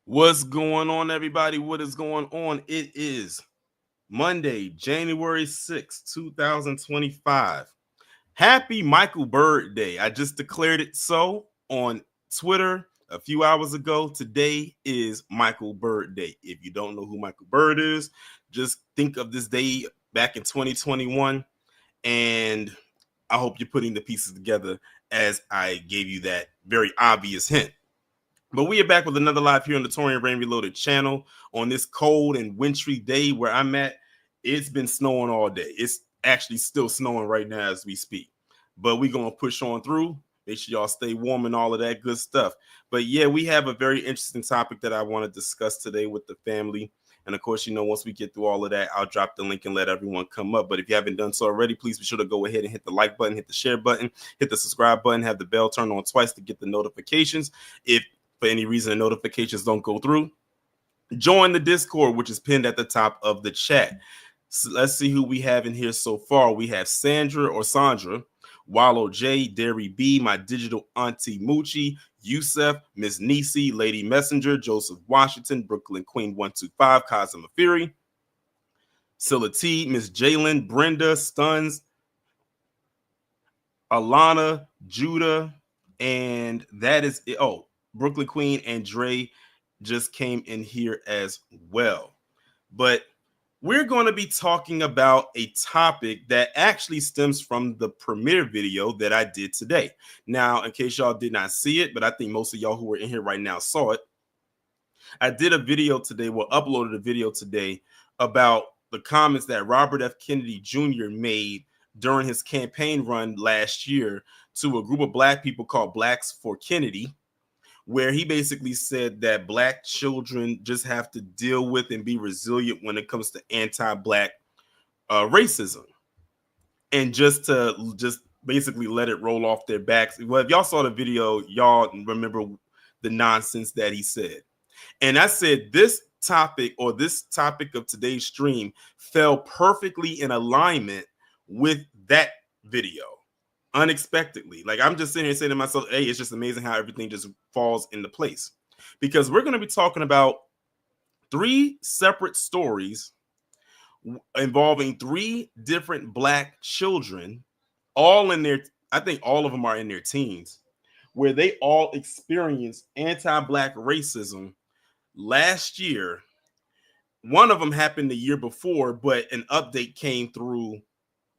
What's going on, everybody? What is going on? It is Monday, January 6th, 2025. Happy Michael Bird Day. I just declared it so on Twitter a few hours ago. Today is Michael Bird Day. If you don't know who Michael Bird is, just think of this day back in 2021, and I hope you're putting the pieces together as I gave you that very obvious hint. But we are back with another live here on the Torian Rain Reloaded channel on this cold and wintry day where I'm at. It's been snowing all day. It's actually still snowing right now as we speak. But we're going to push on through. Make sure y'all stay warm and all of that good stuff. But yeah, we have a very interesting topic that I want to discuss today with the family. And of course, once we get through all of that, I'll drop the link and let everyone come up. But if you haven't done so already, please be sure to go ahead and hit the like button, hit the share button, hit the subscribe button, have the bell turned on twice to get the notifications. If for any reason the notifications don't go through, join the Discord, which is pinned at the top of the chat. So let's see who we have in here so far. We have Sandra, Wallow J, Derry B, my digital auntie Moochie, Yusef, Miss Nisi, Lady Messenger, Joseph Washington, Brooklyn Queen 125, Kazima Fury, Scylla T, Miss Jalen, Brenda, Stuns, Alana, Judah, and that is it. Oh, Brooklyn Queen and Dre just came in here as well. But we're going to be talking about a topic that actually stems from the premiere video that I did today. Now, in case y'all did not see it, but I think most of y'all who are in here right now saw it, I did a video today, uploaded a video today about the comments that Robert F. Kennedy Jr. made during his campaign run last year to a group of Black people called Blacks for Kennedy, where he basically said that Black children just have to deal with and be resilient when it comes to anti-Black racism, and just basically let it roll off their backs. Well, if y'all saw the video, y'all remember the nonsense that he said. And I said this topic of today's stream fell perfectly in alignment with that video. Unexpectedly. Like, I'm just sitting here saying to myself, hey, it's just amazing how everything just falls into place. Because we're going to be talking about 3 separate stories involving 3 different Black children, I think all of them are in their teens, where they all experienced anti-Black racism last year. One of them happened the year before, but an update came through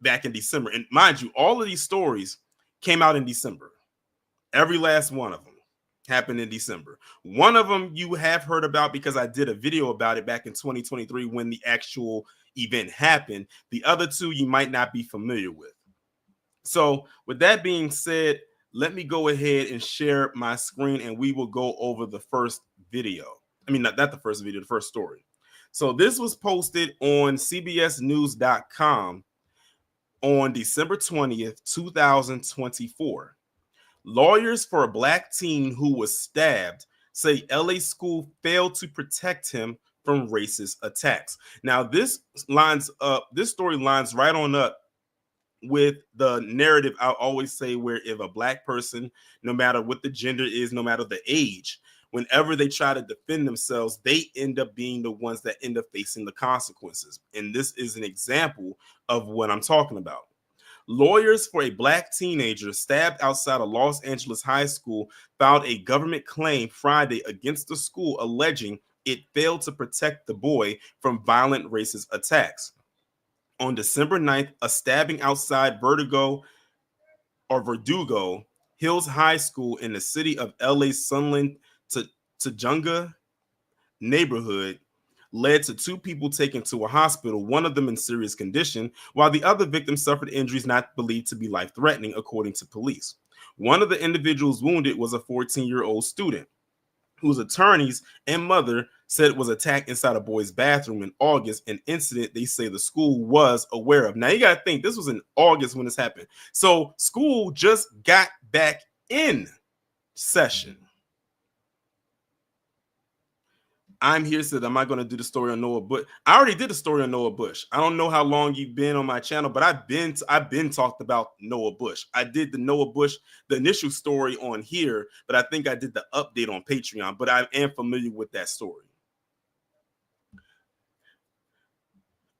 back in December. And mind you, all of these stories came out in December. Every last one of them happened in December. One of them you have heard about because I did a video about it back in 2023 when the actual event happened. The other 2 you might not be familiar with. So with that being said, let me go ahead and share my screen and we will go over the first video. I mean, not the first video, the first story. So this was posted on cbsnews.com on December 20th, 2024. Lawyers for a Black teen who was stabbed say LA school failed to protect him from racist attacks. Now, this story lines right on up with the narrative I always say, where if a Black person, no matter what the gender is, no matter the age, whenever they try to defend themselves, they end up being the ones that end up facing the consequences. And this is an example of what I'm talking about. Lawyers for a Black teenager stabbed outside a Los Angeles high school filed a government claim Friday against the school, alleging it failed to protect the boy from violent racist attacks. On December 9th, a stabbing outside Verdugo Hills High School in the city of LA's Sunland Tujunga neighborhood led to 2 people taken to a hospital, one of them in serious condition, while the other victim suffered injuries not believed to be life-threatening, according to police. One of the individuals wounded was a 14-year-old student whose attorneys and mother said was attacked inside a boy's bathroom in August, an incident they say the school was aware of. Now, you got to think, this was in August when this happened. So school just got back in session. I'm here said, am I going to do the story on Noah Bush? I already did a story on Noah Bush. I don't know how long you've been on my channel, but I've been talked about Noah Bush. I did the Noah Bush, the initial story on here, but I think I did the update on Patreon, but I am familiar with that story.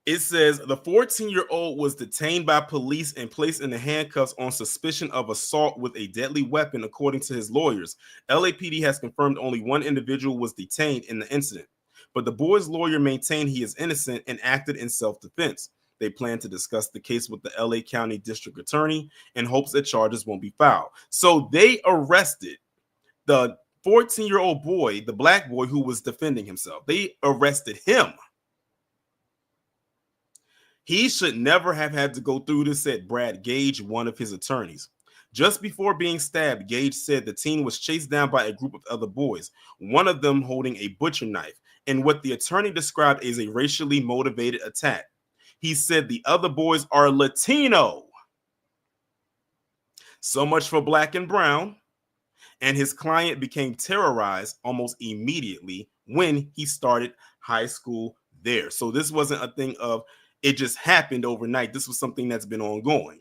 It says the 14-year-old was detained by police and placed in the handcuffs on suspicion of assault with a deadly weapon, according to his lawyers. LAPD has confirmed only one individual was detained in the incident, but the boy's lawyer maintained he is innocent and acted in self-defense. They plan to discuss the case with the LA County District Attorney in hopes that charges won't be filed. So they arrested the 14-year-old boy, the black boy who was defending himself. They arrested him. He should never have had to go through this, said Brad Gage, one of his attorneys. Just before being stabbed, Gage said the teen was chased down by a group of other boys, one of them holding a butcher knife, in what the attorney described as a racially motivated attack. He said the other boys are Latino. So much for black and brown. And his client became terrorized almost immediately when he started high school there. So this wasn't a thing of it just happened overnight. This was something that's been ongoing.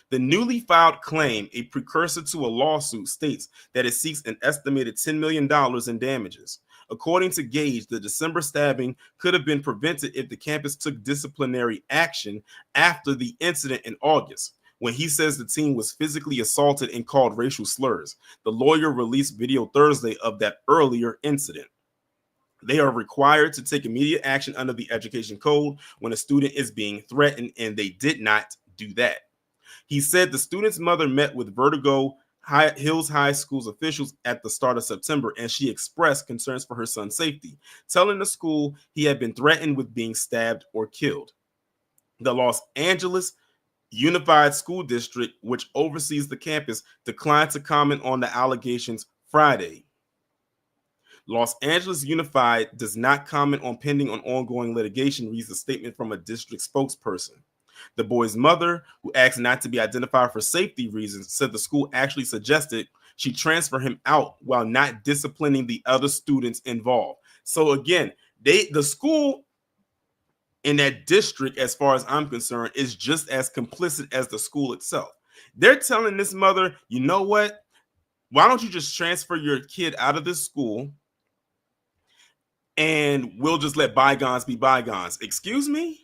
The newly filed claim, a precursor to a lawsuit, states that it seeks an estimated $10 million in damages. According to Gage, the December stabbing could have been prevented if the campus took disciplinary action after the incident in August, when he says the teen was physically assaulted and called racial slurs. The lawyer released video Thursday of that earlier incident. They are required to take immediate action under the education code when a student is being threatened, and they did not do that. He said the student's mother met with Vertigo Hills High School's officials at the start of September, and she expressed concerns for her son's safety, telling the school he had been threatened with being stabbed or killed. The Los Angeles Unified School District, which oversees the campus, declined to comment on the allegations Friday. Los Angeles Unified does not comment on pending on ongoing litigation, reads a statement from a district spokesperson. The boy's mother, who asked not to be identified for safety reasons, said the school actually suggested she transfer him out while not disciplining the other students involved. So again, the school in that district, as far as I'm concerned, is just as complicit as the school itself. They're telling this mother, you know what? Why don't you just transfer your kid out of this school and we'll just let bygones be bygones? Excuse me?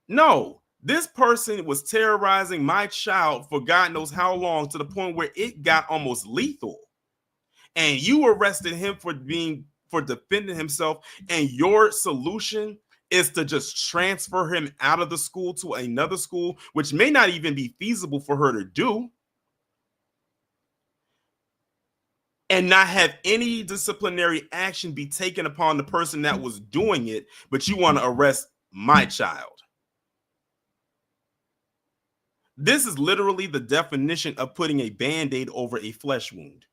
No, this person was terrorizing my child for God knows how long, to the point where it got almost lethal. And you arrested him for defending himself, and your solution is to just transfer him out of the school to another school, which may not even be feasible for her to do, and not have any disciplinary action be taken upon the person that was doing it, but you want to arrest my child. This is literally the definition of putting a Band-Aid over a flesh wound.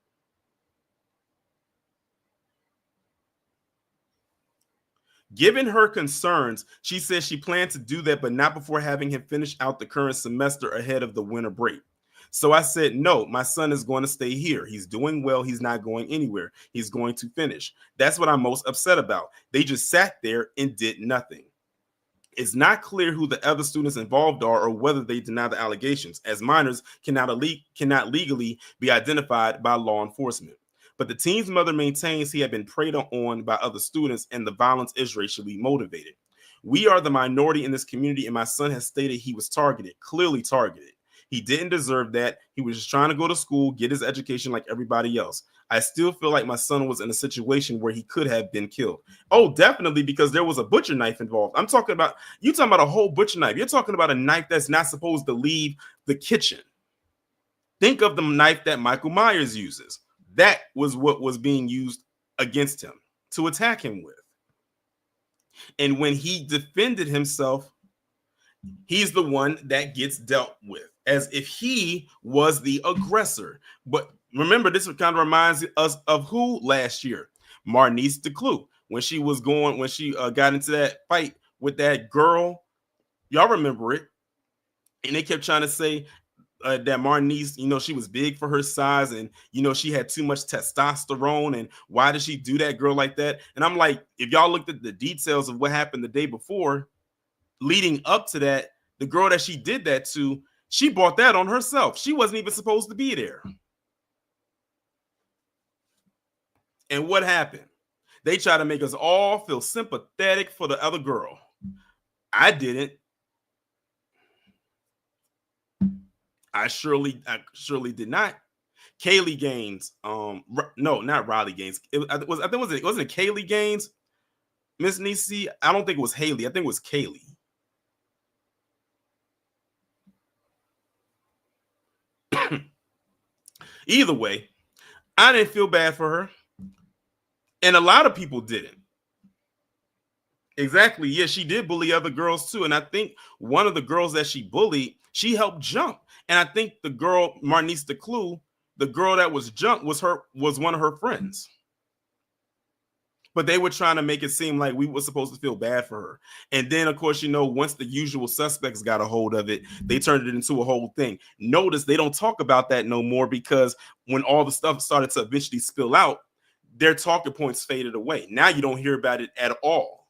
Given her concerns, she says she planned to do that, but not before having him finish out the current semester ahead of the winter break. So I said, no, my son is going to stay here. He's doing well. He's not going anywhere. He's going to finish. That's what I'm most upset about. They just sat there and did nothing. It's not clear who the other students involved are or whether they deny the allegations, as minors cannot legally be identified by law enforcement. But the teen's mother maintains he had been preyed on by other students and the violence is racially motivated. We are the minority in this community, and my son has stated he was targeted, clearly targeted. He didn't deserve that. He was just trying to go to school, get his education like everybody else. I still feel like my son was in a situation where he could have been killed. Oh, definitely, because there was a butcher knife involved. You talking about a whole butcher knife. You're talking about a knife that's not supposed to leave the kitchen. Think of the knife that Michael Myers uses. That was what was being used against him to attack him with. And when he defended himself, he's the one that gets dealt with as if he was the aggressor. But remember, this kind of reminds us of who last year? Marnice DeClue, when she got into that fight with that girl. Y'all remember it. And they kept trying to say that Marnice, she was big for her size, and she had too much testosterone, and why did she do that girl like that? And I'm like, if y'all looked at the details of what happened the day before, leading up to that, the girl that she did that to, she brought that on herself. She wasn't even supposed to be there. And what happened? They try to make us all feel sympathetic for the other girl. I didn't. I surely did not. Kaylee Gaines, no, not Riley Gaines. Wasn't it Kaylee Gaines? Miss Nisi? I don't think it was Haley. I think it was Kaylee. Either way, I didn't feel bad for her, and a lot of people didn't. Exactly. Yeah, she did bully other girls too, and I think one of the girls that she bullied, she helped jump, and I think the girl Marnice DeClue, the girl that was jumped, was one of her friends. But they were trying to make it seem like we were supposed to feel bad for her. And then, of course, once the usual suspects got a hold of it, they turned it into a whole thing. Notice they don't talk about that no more, because when all the stuff started to eventually spill out, their talking points faded away. Now you don't hear about it at all.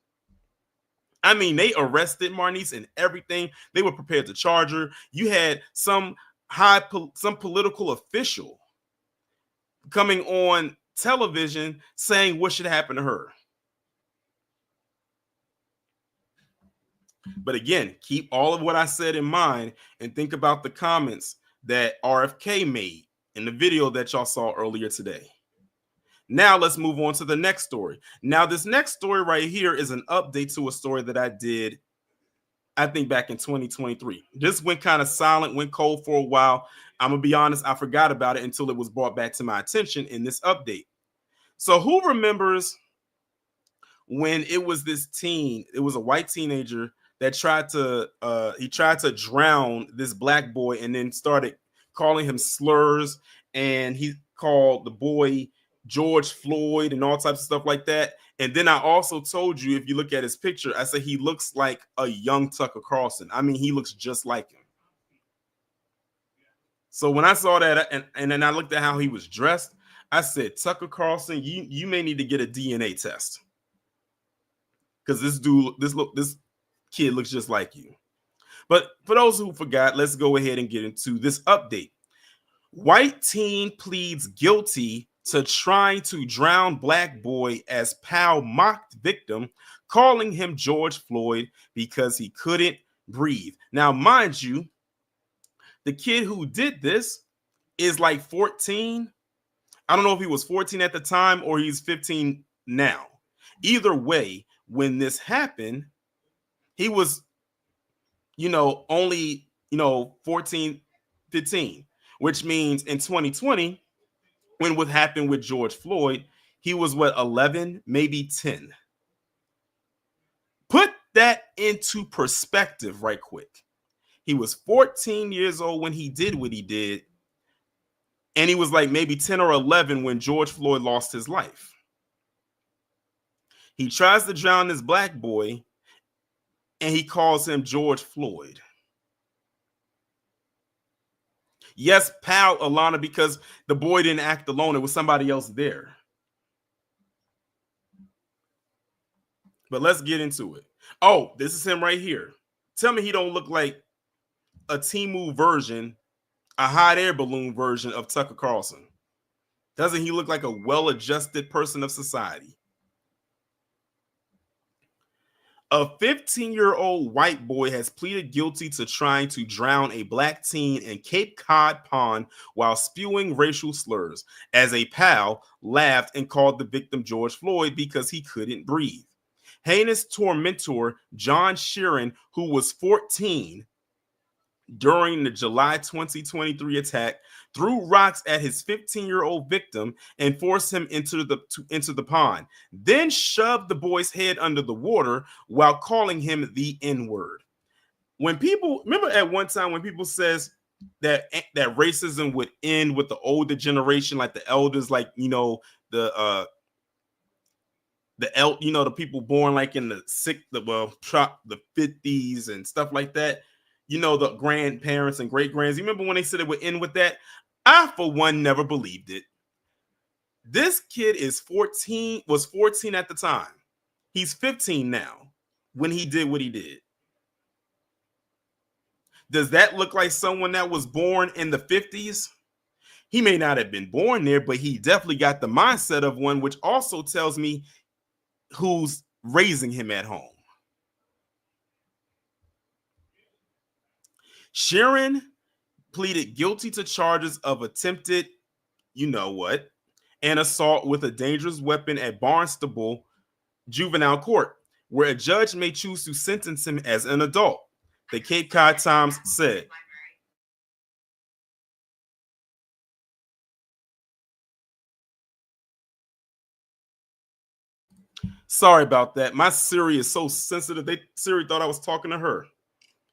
I mean, they arrested Marnice and everything. They were prepared to charge her. You had some political official coming on television saying what should happen to her. But again, keep all of what I said in mind and think about the comments that RFK made in the video that y'all saw earlier today. Now let's move on to the next story. Now, this next story right here is an update to a story that I did, I think, back in 2023. This went kind of silent, went cold for a while. I'm going to be honest, I forgot about it until it was brought back to my attention in this update. So who remembers when it was this teen, it was a white teenager that tried to drown this black boy and then started calling him slurs, and he called the boy George Floyd and all types of stuff like that. And then I also told you, if you look at his picture, I said he looks like a young Tucker Carlson. I mean, he looks just like him. So when I saw that, and then I looked at how he was dressed, I said, Tucker Carlson, you may need to get a DNA test, because this kid looks just like you. But for those who forgot, let's go ahead and get into this update. White teen pleads guilty to trying to drown black boy as pal mocked victim, calling him George Floyd because he couldn't breathe. Now, mind you, the kid who did this is like 14. I don't know if he was 14 at the time or he's 15 now. Either way, when this happened, he was, only, 14, 15, which means in 2020, when what happened with George Floyd, he was 11, maybe 10. Put that into perspective right quick. He was 14 years old when he did what he did, and he was like maybe 10 or 11 when George Floyd lost his life. He tries to drown this black boy, and he calls him George Floyd. Yes, pal, Alana, because the boy didn't act alone. It was somebody else there. But let's get into it. Oh, this is him right here. Tell me he don't look like a Temu version, a hot air balloon version of Tucker Carlson. Doesn't he look like a well-adjusted person of society? A 15-year-old white boy has pleaded guilty to trying to drown a black teen in Cape Cod Pond while spewing racial slurs, as a pal laughed and called the victim George Floyd because he couldn't breathe. Heinous tormentor John Sheeran, who was 14 during the July 2023 attack, threw rocks at his 15-year-old victim and forced him into the pond, then shoved the boy's head under the water while calling him the N-word. When people remember at one time when people says that racism would end with the older generation, like the elders, like the people born like in the 50s and stuff like that. the grandparents and great grands. You remember when they said it would end with that? I, for one, never believed it. This kid was 14 at the time. He's 15 now when he did what he did. Does that look like someone that was born in the 50s? He may not have been born there, but he definitely got the mindset of one, which also tells me who's raising him at home. Sharon pleaded guilty to charges of attempted, you know what, and assault with a dangerous weapon at Barnstable Juvenile Court, where a judge may choose to sentence him as an adult. The Cape Cod Times said. Sorry about that. My Siri is so sensitive. Siri thought I was talking to her.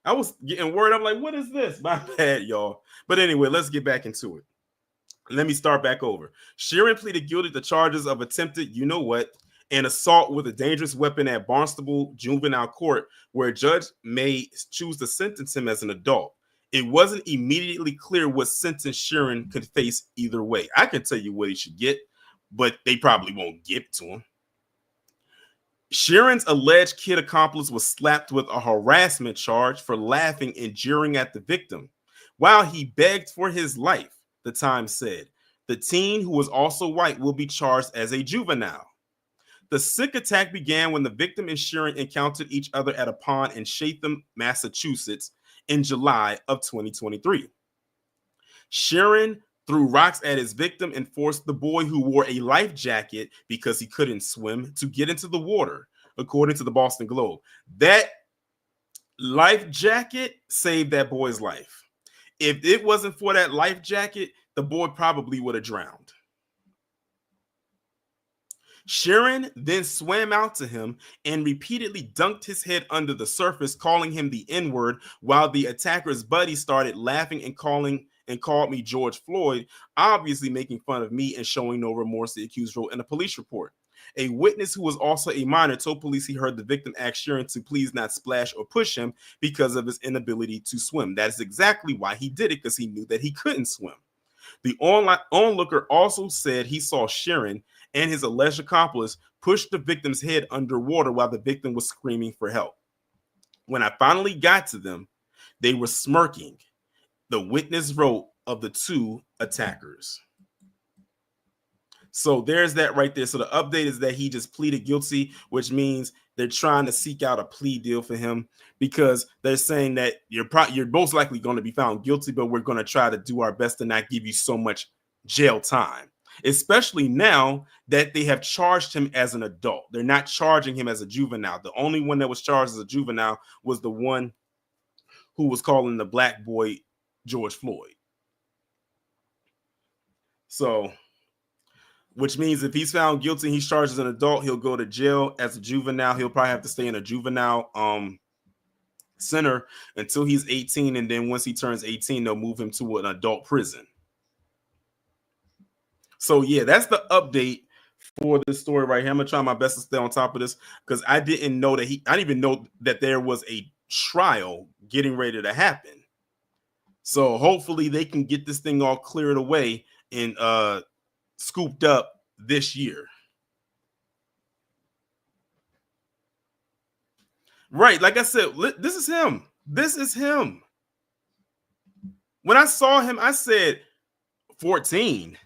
I was getting worried. I'm like, what is this? My bad, y'all. But anyway, let's get back into it. Let me start back over. Sharon pleaded guilty to charges of attempted, you know what, and assault with a dangerous weapon at Barnstable Juvenile Court, where a judge may choose to sentence him as an adult. It wasn't immediately clear what sentence Sharon could face either way. I can tell you what he should get, but they probably won't give it to him. Sharon's alleged kid accomplice was slapped with a harassment charge for laughing and jeering at the victim while he begged for his life, the Times said. The teen, who was also white, will be charged as a juvenile. The sick attack began when the victim and Sharon encountered each other at a pond in Chatham, Massachusetts in July of 2023. Sharon threw rocks at his victim and forced the boy, who wore a life jacket because he couldn't swim, to get into the water, according to the Boston Globe. That life jacket saved that boy's life. If it wasn't for that life jacket, the boy probably would have drowned. Sharon then swam out to him and repeatedly dunked his head under the surface, calling him the N-word, while the attacker's buddy started laughing and called me George Floyd, obviously making fun of me and showing no remorse, the accused wrote in a police report. A witness who was also a minor told police he heard the victim ask Sharon to please not splash or push him because of his inability to swim. That is exactly why he did it, because he knew that he couldn't swim. The onlooker also said he saw Sharon and his alleged accomplice push the victim's head underwater while the victim was screaming for help. When I finally got to them, they were smirking, the witness wrote of the two attackers. So there's that right there. So the update is that he just pleaded guilty, which means they're trying to seek out a plea deal for him, because they're saying that you're most likely going to be found guilty, but we're going to try to do our best to not give you so much jail time, especially now that they have charged him as an adult. They're not charging him as a juvenile. The only one that was charged as a juvenile was the one who was calling the black boy George Floyd. So, which means if he's found guilty and he's charged as an adult, he'll go to jail. As a juvenile, he'll probably have to stay in a juvenile center until he's 18, and then once he turns 18, they'll move him to an adult prison. So yeah, that's the update for this story right here. I'm gonna try my best to stay on top of this, because I didn't even know that there was a trial getting ready to happen. So hopefully they can get this thing all cleared away and scooped up this year. Right, like I said, this is him. This is him. When I saw him, I said 14.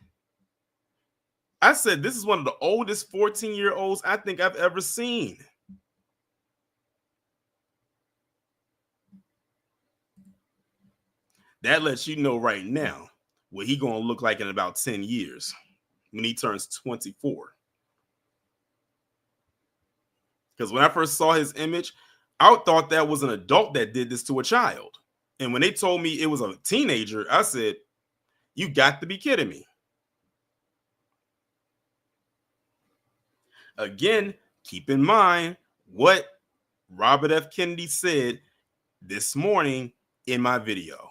I said this is one of the oldest 14-year-olds I think I've ever seen. That lets you know right now what he gonna look like in about 10 years when he turns 24. Because when I first saw his image, I thought that was an adult that did this to a child. And when they told me it was a teenager, I said, you got to be kidding me. Again, keep in mind what Robert F. Kennedy said this morning in my video.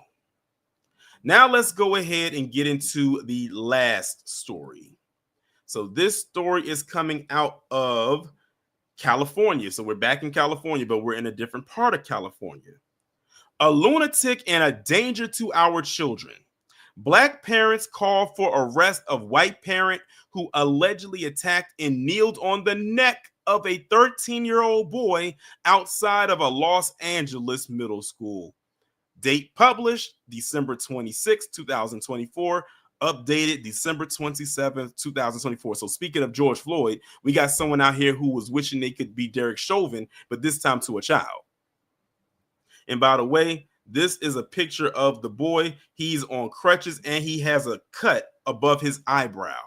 Now let's go ahead and get into the last story. So this story is coming out of California. So we're back in California, but we're in a different part of California. A lunatic and a danger to our children. Black parents call for arrest of white parent who allegedly attacked and kneeled on the neck of a 13-year-old boy outside of a Los Angeles middle school. Date published December 26, 2024. Updated December 27th, 2024. So speaking of George Floyd, we got someone out here who was wishing they could be Derek Chauvin, but this time to a child. And by the way, this is a picture of the boy. He's on crutches and he has a cut above his eyebrow.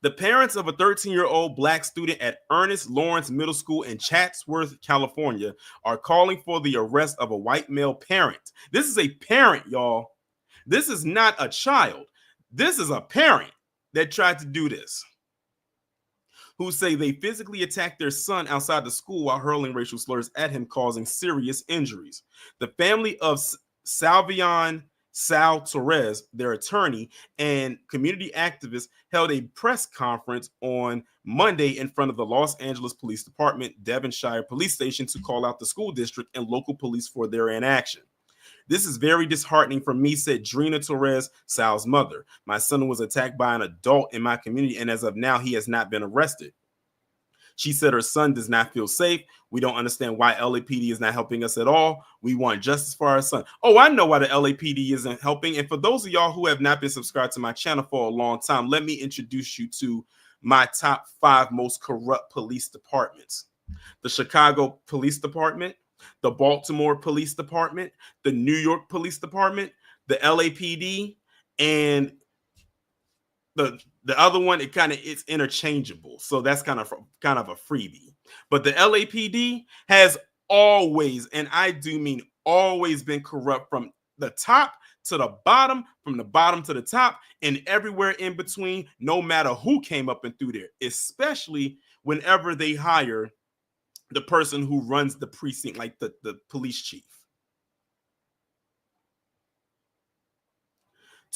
The parents of a 13-year-old black student at Ernest Lawrence Middle School in Chatsworth, California, are calling for the arrest of a white male parent. This is a parent, y'all. This is not a child. This is a parent that tried to do this, who say they physically attacked their son outside the school while hurling racial slurs at him, causing serious injuries. The family of Salvion Sal Torres, their attorney, and community activists held a press conference on Monday in front of the Los Angeles Police Department, Devonshire Police Station, to call out the school district and local police for their inaction. This is very disheartening for me, said Drina Torres, Sal's mother. My son was attacked by an adult in my community, and as of now, he has not been arrested. She said her son does not feel safe. We don't understand why LAPD is not helping us at all. We want justice for our son. Oh, I know why the LAPD isn't helping. And for those of y'all who have not been subscribed to my channel for a long time, let me introduce you to my top 5 most corrupt police departments. The Chicago Police Department, the Baltimore Police Department, the New York Police Department, the LAPD, and the other one, it's interchangeable, so that's kind of a freebie. But the LAPD has always, and I do mean always, been corrupt from the top to the bottom, from the bottom to the top, and everywhere in between, no matter who came up and through there, especially whenever they hire the person who runs the precinct, like the police chief.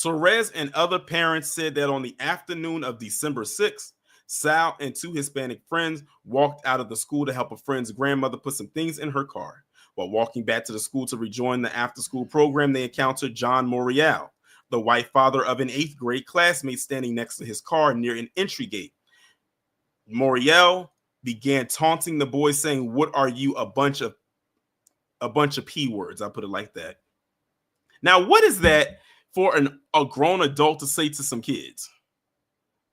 Torres and other parents said that on the afternoon of December 6th, Sal and 2 Hispanic friends walked out of the school to help a friend's grandmother put some things in her car. While walking back to the school to rejoin the after-school program, they encountered John Morial, the white father of an 8th grade classmate, standing next to his car near an entry gate. Morial began taunting the boys, saying, "What are you, a bunch of P words?" I put it like that. Now, what is that for a grown adult to say to some kids?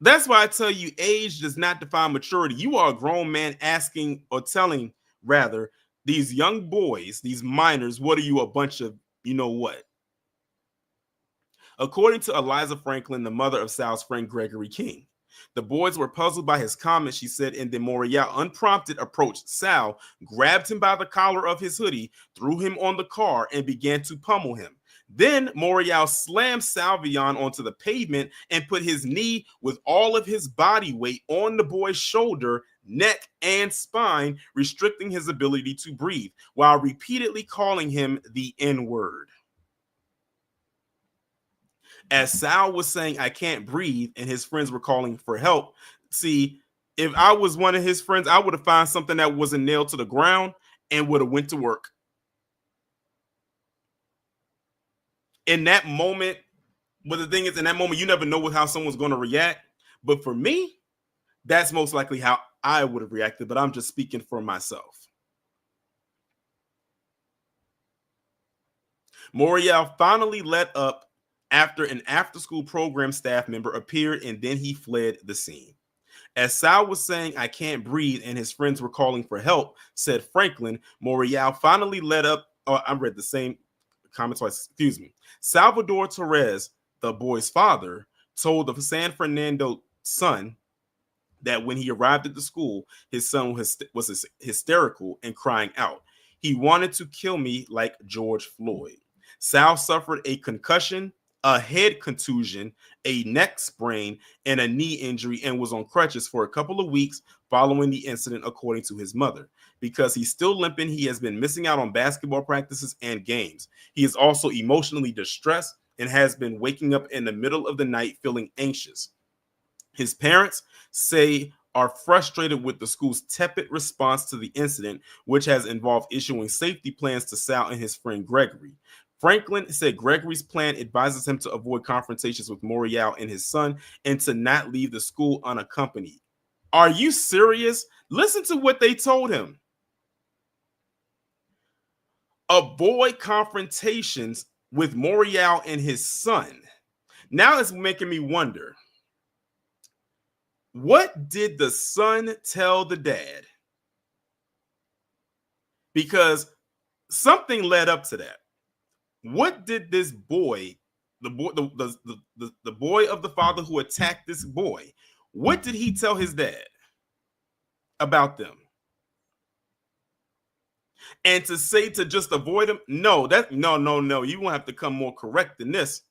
That's why I tell you, age does not define maturity. You are a grown man asking, or telling rather, these young boys, these minors, what are you, a bunch of you know what? According to Eliza Franklin, the mother of Sal's friend Gregory King, the boys were puzzled by his comments, she said, and then Morial, unprompted, approached Sal, grabbed him by the collar of his hoodie, threw him on the car, and began to pummel him. Then Morial slammed Salvion onto the pavement and put his knee with all of his body weight on the boy's shoulder, neck, and spine, restricting his ability to breathe, while repeatedly calling him the N-word. As Sal was saying, "I can't breathe," and his friends were calling for help. See, if I was one of his friends, I would have found something that wasn't nailed to the ground and would have went to work. In that moment, but the thing is, in that moment, you never know how someone's going to react. But for me, that's most likely how I would have reacted. But I'm just speaking for myself. Morial finally let up after an after-school program staff member appeared, and then he fled the scene. As Sal was saying, "I can't breathe," and his friends were calling for help, said Franklin, Morial finally let up. Oh, I read the same comment twice. Excuse me. Salvador Torres, the boy's father, told the San Fernando Sun that when he arrived at the school, his son was hysterical and crying out. "He wanted to kill me like George Floyd." Sal suffered a concussion, a head contusion, a neck sprain, and a knee injury, and was on crutches for a couple of weeks following the incident, according to his mother. Because he's still limping, he has been missing out on basketball practices and games. He is also emotionally distressed and has been waking up in the middle of the night feeling anxious. His parents say are frustrated with the school's tepid response to the incident, which has involved issuing safety plans to Sal and his friend Gregory. Franklin said Gregory's plan advises him to avoid confrontations with Morial and his son and to not leave the school unaccompanied. Are you serious? Listen to what they told him. Avoid confrontations with Morial and his son. Now it's making me wonder, what did the son tell the dad? Because something led up to that. What did this boy, the boy, the boy of the father who attacked this boy, what did he tell his dad about them? And to say to just avoid him, no. You won't have to come more correct than this.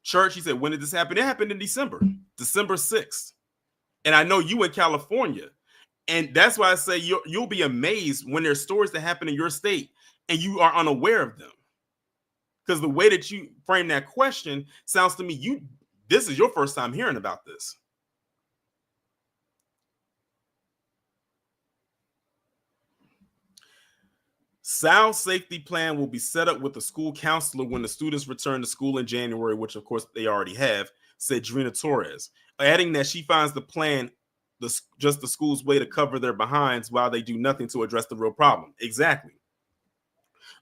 Church, he said, when did this happen? It happened in December 6th. And I know you in California. And that's why I say you'll be amazed when there's stories that happen in your state and you are unaware of them. Because the way that you frame that question sounds to me, this is your first time hearing about this. Sal's safety plan will be set up with the school counselor when the students return to school in January, which of course they already have, said Drina Torres, adding that she finds the plan just the school's way to cover their behinds while they do nothing to address the real problem. Exactly.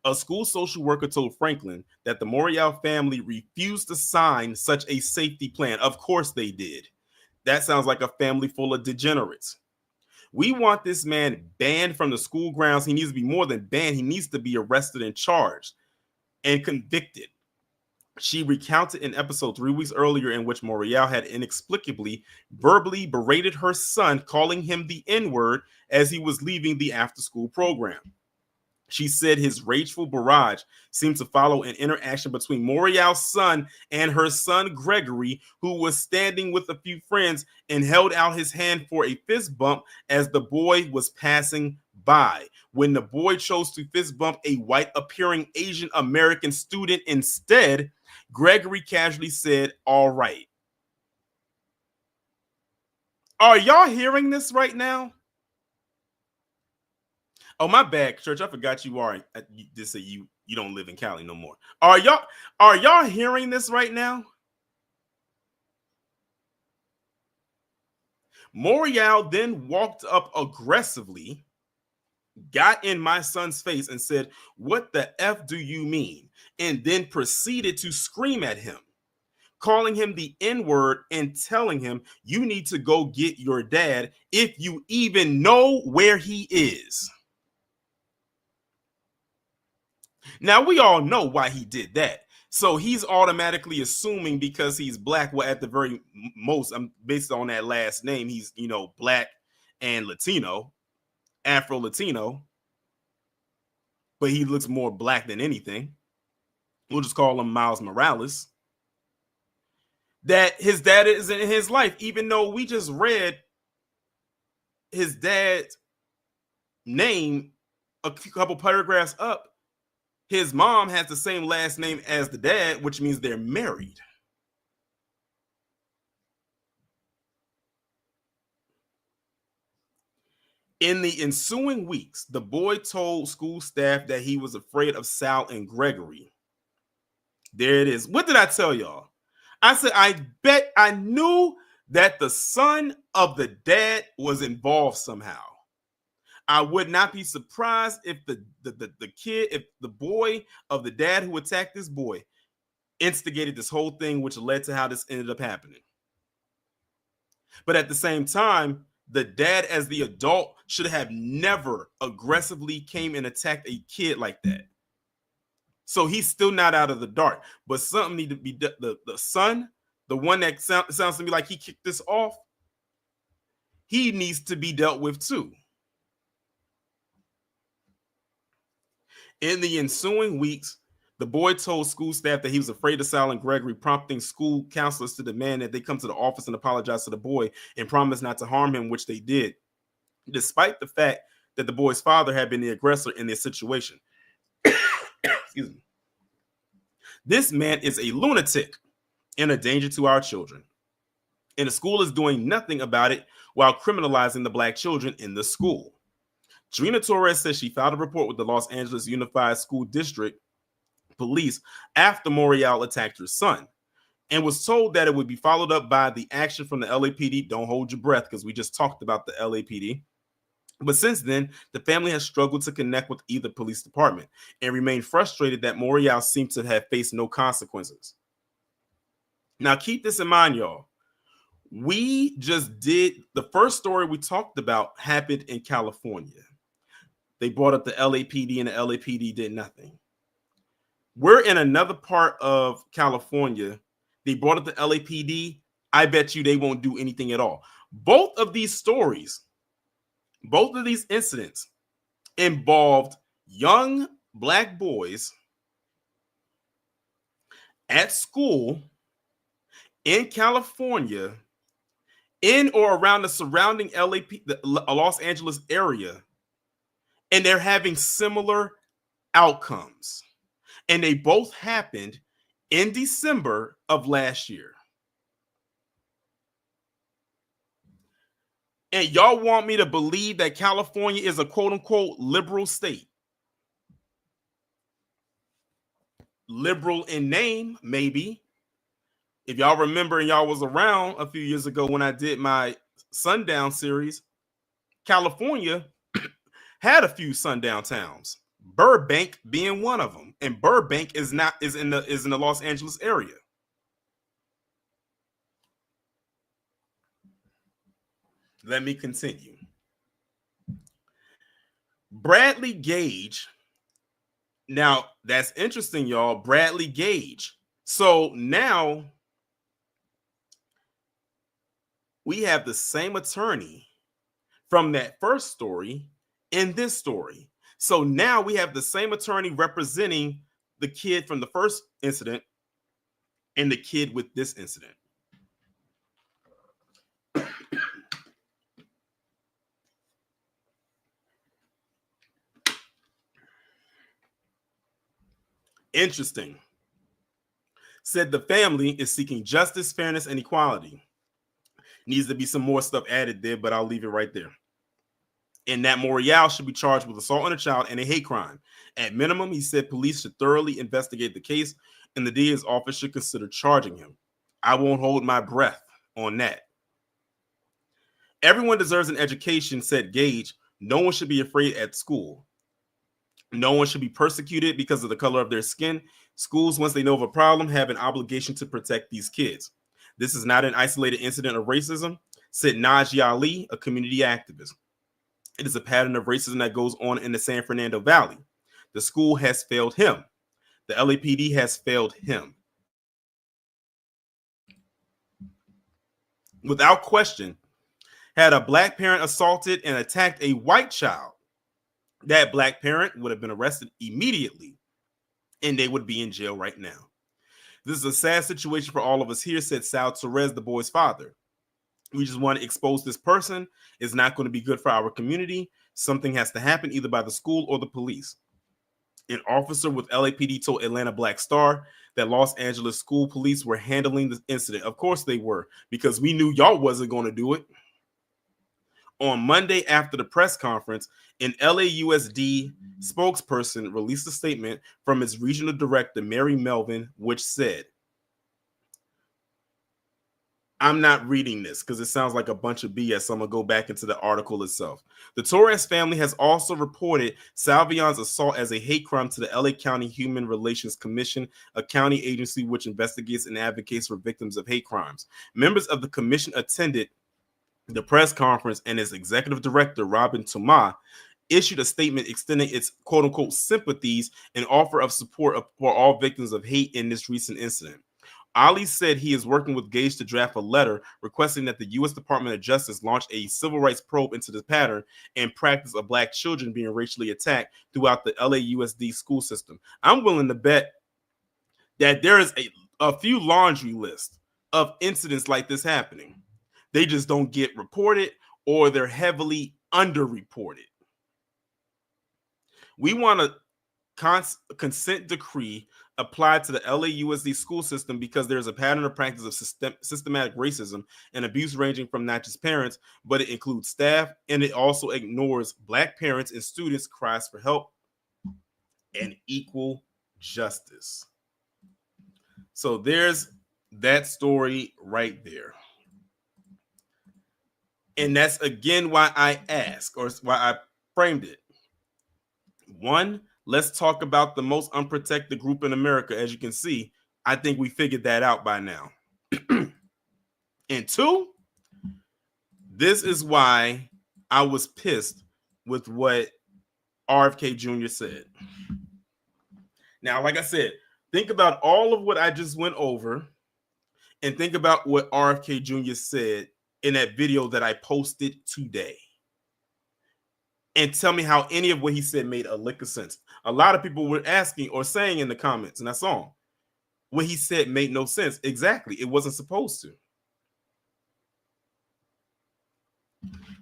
A school social worker told Franklin that the Morial family refused to sign such a safety plan. Of course they did. That sounds like a family full of degenerates. We want this man banned from the school grounds. He needs to be more than banned. He needs to be arrested and charged and convicted. She recounted an episode 3 weeks earlier in which Morial had inexplicably verbally berated her son, calling him the N-word as he was leaving the after-school program. She said his rageful barrage seemed to follow an interaction between Morial's son and her son Gregory, who was standing with a few friends and held out his hand for a fist bump as the boy was passing by. When the boy chose to fist bump a white-appearing Asian American student instead, Gregory casually said, "All right." Are y'all hearing this right now? Oh, my bad, church. I forgot you are. You just say you don't live in Cali no more. Are y'all hearing this right now? Morial then walked up aggressively, got in my son's face and said, "What the F do you mean?" And then proceeded to scream at him, calling him the N-word and telling him, "You need to go get your dad if you even know where he is." Now, we all know why he did that. So he's automatically assuming because he's black, well, at the very most, based on that last name, he's, black and Latino, Afro-Latino, but he looks more black than anything. We'll just call him Miles Morales. That his dad is in his life, even though we just read his dad's name a couple paragraphs up. His mom has the same last name as the dad, which means they're married. In the ensuing weeks, the boy told school staff that he was afraid of Sal and Gregory. There it is. What did I tell y'all? I said, I bet I knew that the son of the dad was involved somehow. I would not be surprised if the kid, if the boy of the dad who attacked this boy instigated this whole thing, which led to how this ended up happening. But at the same time, the dad as the adult should have never aggressively came and attacked a kid like that. So he's still not out of the dark. But something need to be the son, the one that sounds to me like he kicked this off, he needs to be dealt with too. In the ensuing weeks, the boy told school staff that he was afraid of Sal and Gregory, prompting school counselors to demand that they come to the office and apologize to the boy and promise not to harm him, which they did, despite the fact that the boy's father had been the aggressor in this situation. Excuse me. This man is a lunatic and a danger to our children. and the school is doing nothing about it while criminalizing the black children in the school. Trina Torres says she filed a report with the Los Angeles Unified School District Police after Morial attacked her son, and was told that it would be followed up by the action from the LAPD. Don't hold your breath, because we just talked about the LAPD. But since then, the family has struggled to connect with either police department and remained frustrated that Morial seemed to have faced no consequences. Now, keep this in mind, y'all. We just did the first story we talked about happened in California. They brought up the LAPD and the LAPD did nothing. We're in another part of California. They brought up the LAPD. I bet you they won't do anything at all. Both of these stories, both of these incidents involved young black boys at school in California, in or around the surrounding the Los Angeles area, and they're having similar outcomes. And they both happened in December of last year. And y'all want me to believe that California is a quote-unquote liberal state? Liberal in name, maybe. If y'all remember and y'all was around a few years ago when I did my sundown series, California had a few sundown towns, Burbank being one of them. And Burbank is in the Los Angeles area. Let me continue. Bradley Gage. Now, that's interesting, y'all. Bradley Gage. So now we have the same attorney from that first story in this story. So now we have the same attorney representing the kid from the first incident and the kid with this incident. Interesting. Said the family is seeking justice, fairness, and equality. Needs to be some more stuff added there, but I'll leave it right there. And that Morial should be charged with assault on a child and a hate crime. At minimum, he said police should thoroughly investigate the case, and the DA's office should consider charging him. I won't hold my breath on that. Everyone deserves an education, said Gage. No one should be afraid at school. No one should be persecuted because of the color of their skin. Schools, once they know of a problem, have an obligation to protect these kids. This is not an isolated incident of racism, said Najee Ali, a community activist. It is a pattern of racism that goes on in the San Fernando Valley. The school has failed him. The LAPD has failed him. Without question, had a black parent assaulted and attacked a white child, that black parent would have been arrested immediately and they would be in jail right now. This is a sad situation for all of us here, said Sal Torres, the boy's father. We just want to expose this person. It's not going to be good for our community. Something has to happen either by the school or the police. An officer with LAPD told Atlanta Black Star that Los Angeles school police were handling the incident. Of course they were, because we knew y'all wasn't going to do it. On Monday after the press conference, an LAUSD spokesperson released a statement from its regional director, Mary Melvin, which said, I'm not reading this because it sounds like a bunch of BS, so I'm going to go back into the article itself. The Torres family has also reported Salvion's assault as a hate crime to the LA County Human Relations Commission, a county agency which investigates and advocates for victims of hate crimes. Members of the commission attended the press conference, and its executive director, Robin Toma, issued a statement extending its quote-unquote sympathies and offer of support for all victims of hate in this recent incident. Ali said he is working with Gage to draft a letter requesting that the U.S. Department of Justice launch a civil rights probe into the pattern and practice of black children being racially attacked throughout the LAUSD school system. I'm willing to bet that there is a few laundry lists of incidents like this happening. They just don't get reported, or they're heavily underreported. We want to consent decree applied to the LAUSD school system because there's a pattern or practice of systematic racism and abuse ranging from not just parents, but it includes staff, and it also ignores Black parents and students' cries for help and equal justice. So there's that story right there. And that's again why I ask, or why I framed it. One, let's talk about the most unprotected group in America. As you can see, I think we figured that out by now. And two, this is why I was pissed with what RFK Jr. said. Now, like I said, think about all of what I just went over and think about what RFK Jr. said in that video that I posted today. And tell me how any of what he said made a lick of sense. A lot of people were asking or saying in the comments, and I saw him, what he said made no sense. Exactly. It wasn't supposed to.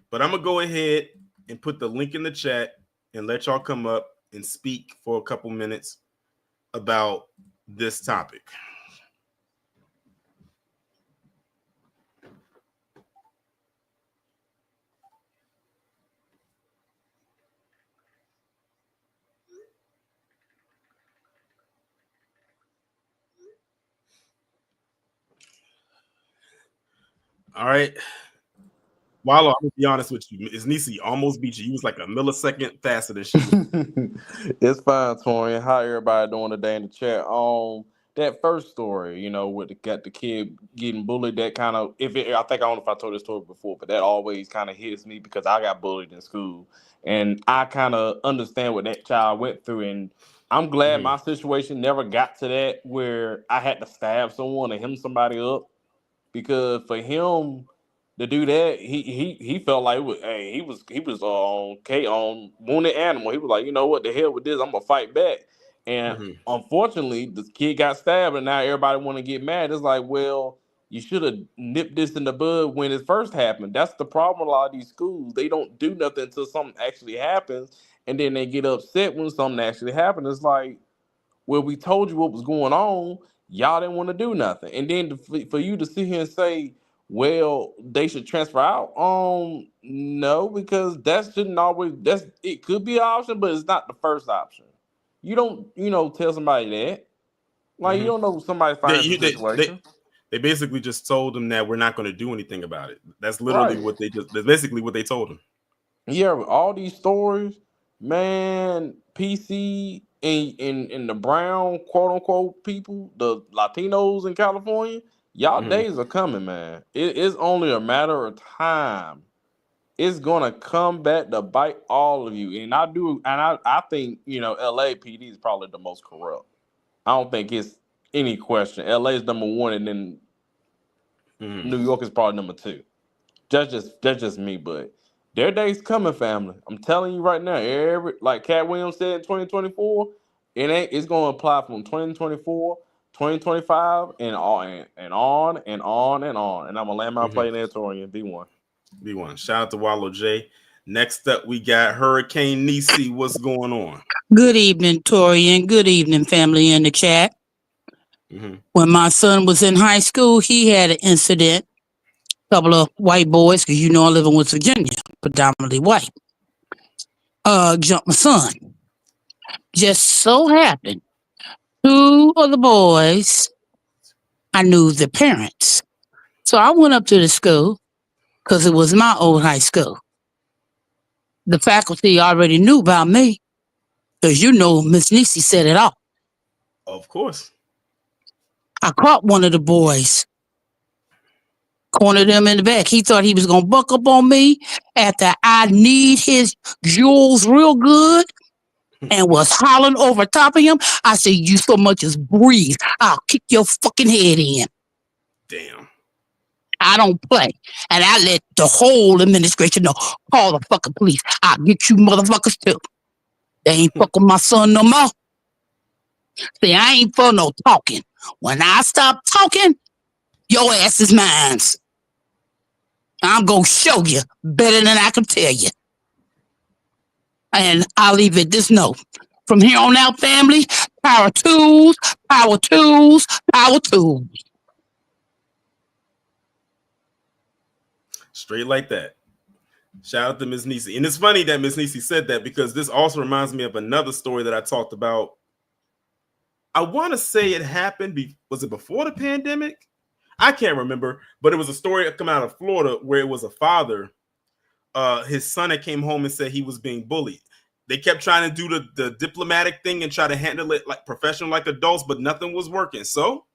But I'm going to go ahead and put the link in the chat and let y'all come up and speak for a couple minutes about this topic. All right. Wallow, I'm gonna be honest with you. His niece almost beat you. You was like a millisecond faster than she was. It's fine, Torian. How everybody doing today in the chat? That first story, with the kid getting bullied, that kind of I think I don't know if I told this story before, but that always kind of hits me because I got bullied in school, and I kind of understand what that child went through, and I'm glad my situation never got to that where I had to stab someone or hem somebody up, because for him to do that, he felt like he was on wounded animal. He was like, you know what, the hell with this, I'm gonna fight back. And unfortunately, the kid got stabbed, and now everybody want to get mad. It's like, well, you should have nipped this in the bud when it first happened. That's the problem. A lot of these schools, they don't do nothing until something actually happens, and then they get upset when something actually happens. It's like, well, we told you what was going on. Y'all didn't want to do nothing. And then for you to sit here and say, well, they should transfer out. No, because that shouldn't always. It could be an option, but it's not the first option. You don't, tell somebody that. Like, you don't know somebody's financial situation. They basically just told them that we're not going to do anything about it. That's literally what that's basically what they told them. Yeah, all these stories, man. PC and the brown quote unquote people, the Latinos in California, y'all days are coming, man. It's only a matter of time. It's gonna come back to bite all of you. And I think, LAPD is probably the most corrupt. I don't think it's any question. LA is number one, and then New York is probably number two. That's just me, but their day's coming, family. I'm telling you right now. Like Cat Williams said in 2024, it's gonna apply from 2024, 2025, and on and on and on and on. And I'm gonna land my plane there, Torian. B1. B1. Shout out to Wallow J. Next up, we got Hurricane Nisi. What's going on? Good evening, Torian. Good evening, family in the chat. When my son was in high school, he had an incident. A couple of white boys, because I live in West Virginia, predominantly white, jumped my son. Just so happened, two of the boys, I knew the parents. So I went up to the school, because it was my old high school. The faculty already knew about me, because Miss Nisi said it all. Of course. I caught one of the boys, cornered him in the back. He thought he was going to buck up on me after I kneed his jewels real good and was hollering over top of him. I said, you so much as breathe, I'll kick your fucking head in. Damn. I don't play. And I let the whole administration know, call the fucking police. I'll get you motherfuckers too. They ain't fucking my son no more. See, I ain't for no talking. When I stop talking, your ass is mine. I'm going to show you better than I can tell you. And I'll leave it this note. From here on out, family, power tools, power tools, power tools. Straight like that. Shout out to Miss Nisi. And it's funny that Miss Nisi said that because this also reminds me of another story that I talked about. I want to say it happened. Was it before the pandemic? I can't remember, but it was a story that came out of Florida where it was a father. His son that came home and said he was being bullied. They kept trying to do the diplomatic thing and try to handle it like professional, like adults, but nothing was working. So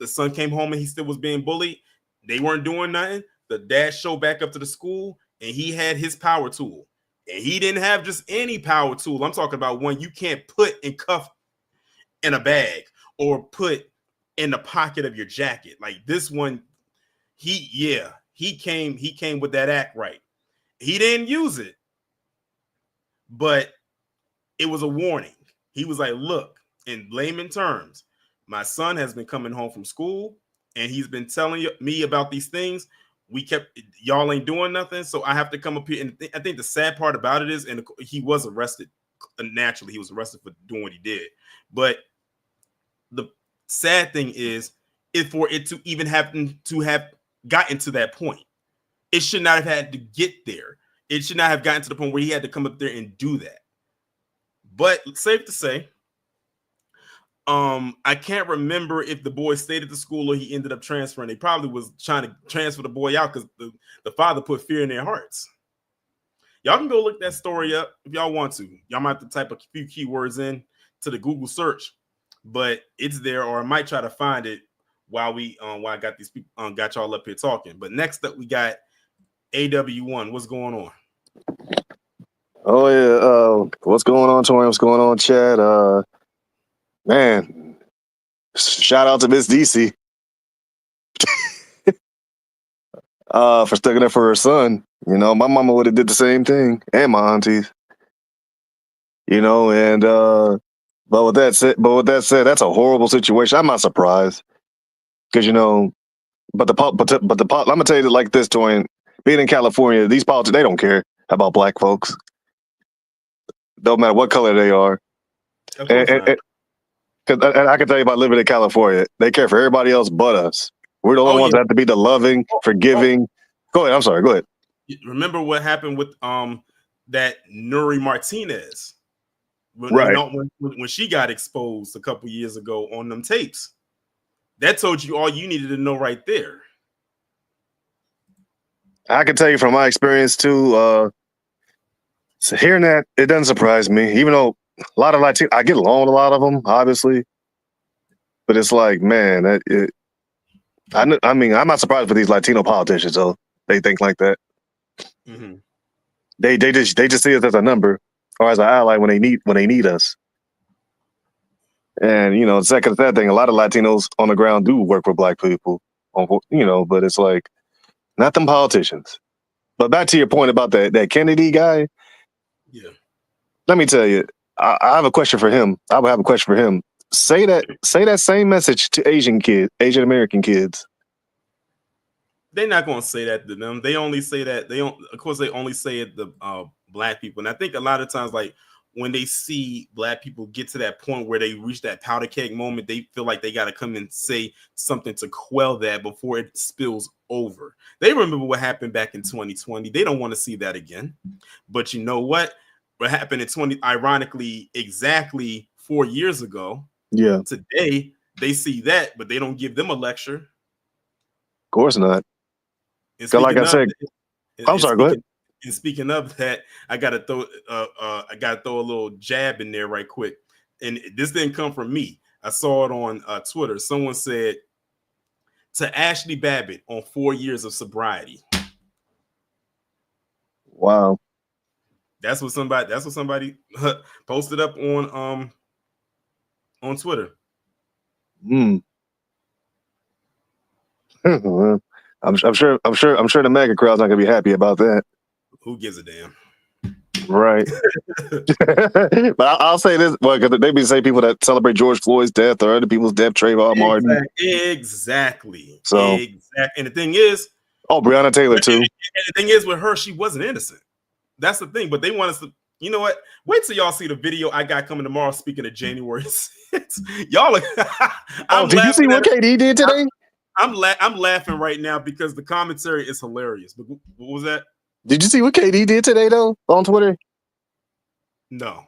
the son came home and he still was being bullied. They weren't doing nothing. The dad showed back up to the school and he had his power tool. And he didn't have just any power tool. I'm talking about one you can't put and cuff in a bag or put in the pocket of your jacket. Like this one, he came with that act right. He didn't use it, but it was a warning. He was like, look, in layman terms, my son has been coming home from school and he's been telling me about these things. Y'all ain't doing nothing. So I have to come up here. And I think the sad part about it is, and he was arrested. Naturally, he was arrested for doing what he did. But the sad thing is for it to even happen to have gotten to that point. It should not have had to get there. It should not have gotten to the point where he had to come up there and do that. But safe to say, I can't remember if the boy stayed at the school or he ended up transferring. They probably was trying to transfer the boy out because the father put fear in their hearts. Y'all can go look that story up if y'all want to. Y'all might have to type a few keywords in to the Google search, but it's there, or I might try to find it while I got these people got y'all up here talking. But next up, we got AW1. What's going on? Oh yeah, what's going on, Torian? What's going on, Chad? Man, shout out to Miss DC for sticking up for her son. You know, my mama would have did the same thing, and my aunties. You know, and but with that said, that's a horrible situation. I'm not surprised because you know, but I'm gonna tell you like this, Torian. Being in California, these politics they don't care about black folks. Don't matter what color they are. And I can tell you about living in California. They care for everybody else but us. We're the only ones that have to be the loving, forgiving. Go ahead. I'm sorry. Go ahead. Remember what happened with that Nuri Martinez when she got exposed a couple years ago on them tapes. That told you all you needed to know right there. I can tell you from my experience too. So hearing that, it doesn't surprise me. Even though a lot of Latino, I get along with a lot of them, obviously, but it's like, man, I mean, I'm not surprised for these Latino politicians though. They think like that. Mm-hmm. They just see us as a number or as an ally when they need us. And you know, the second sad thing, a lot of Latinos on the ground do work for black people. You know, but it's like not them politicians. But back to your point about that Kennedy guy. Yeah. Let me tell you, I have a question for him. I would have a question for him. Say that same message to Asian American kids. They're not going to say that to them. They only say that of course they only say it to black people. And I think a lot of times, like when they see black people get to that point where they reach that powder keg moment, they feel like they got to come and say something to quell that before it spills over. They remember what happened back in 2020. They don't want to see that again. But you know what? What happened in ironically, exactly 4 years ago. Yeah. Today, they see that, but they don't give them a lecture. Of course not. Like I said, I'm sorry, go ahead. And speaking of that, I gotta throw a little jab in there right quick. And this didn't come from me. I saw it on Twitter. Someone said to Ashley Babbitt on 4 years of sobriety. Wow. That's what somebody posted up on Twitter. I'm sure the MAGA crowd's not gonna be happy about that. Who gives a damn? Right. But I'll say this, well, because they be saying people that celebrate George Floyd's death or other people's death, Trayvon Martin. Exactly. So and the thing is, Breonna Taylor too. And the thing is with her, she wasn't innocent. That's the thing. But they want us to, You know what? Wait till y'all see the video I got coming tomorrow. Speaking of January 6th, y'all. I'm did you see laughing what at it. KD did today? I'm laughing right now because the commentary is hilarious. But what was that? Did you see what KD did today though on Twitter? No.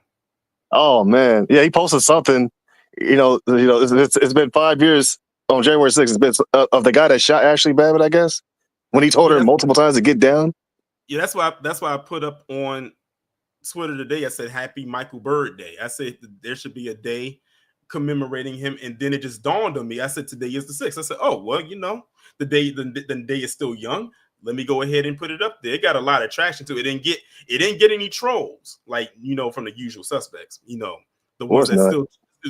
Oh man, yeah, he posted something. It's been 5 years on January 6th. It's been of the guy that shot Ashley Babbitt, I guess, when he told her multiple times to get down. Yeah, that's why I put up on Twitter today. I said Happy Michael Bird Day. I said there should be a day commemorating him, and then it just dawned on me. I said today is the 6th. I said, oh well, the day is still young. Let me go ahead and put it up there. It got a lot of traction to it. It didn't get any trolls like from the usual suspects. The ones that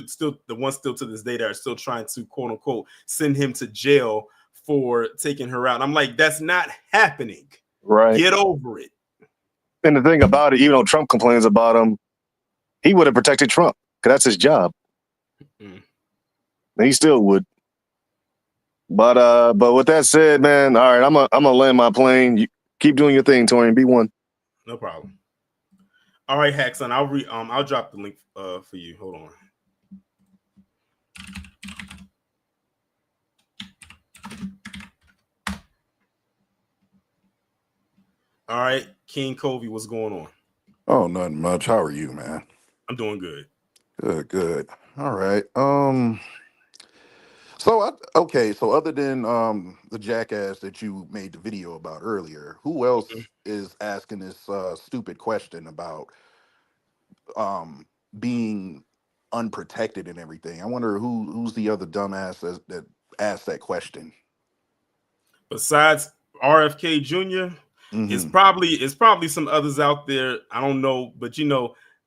still the ones still to this day that are still trying to quote unquote send him to jail for taking her out. I'm like, that's not happening. Right. Get over it. And the thing about it, even though Trump complains about him, he would have protected Trump because that's his job. And he still would. But with that said, man, all right, I'm gonna land my plane. You keep doing your thing, Torian. Be one. No problem. All right, Hackson, I'll drop the link for you. Hold on. All right, King Covey, what's going on? Oh, nothing much. How are you, man? I'm doing good. Good. All right. So other than the jackass that you made the video about earlier, who else is asking this stupid question about being unprotected and everything? I wonder who's the other dumbass that asked that question. Besides RFK Jr., it's probably some others out there. I don't know, but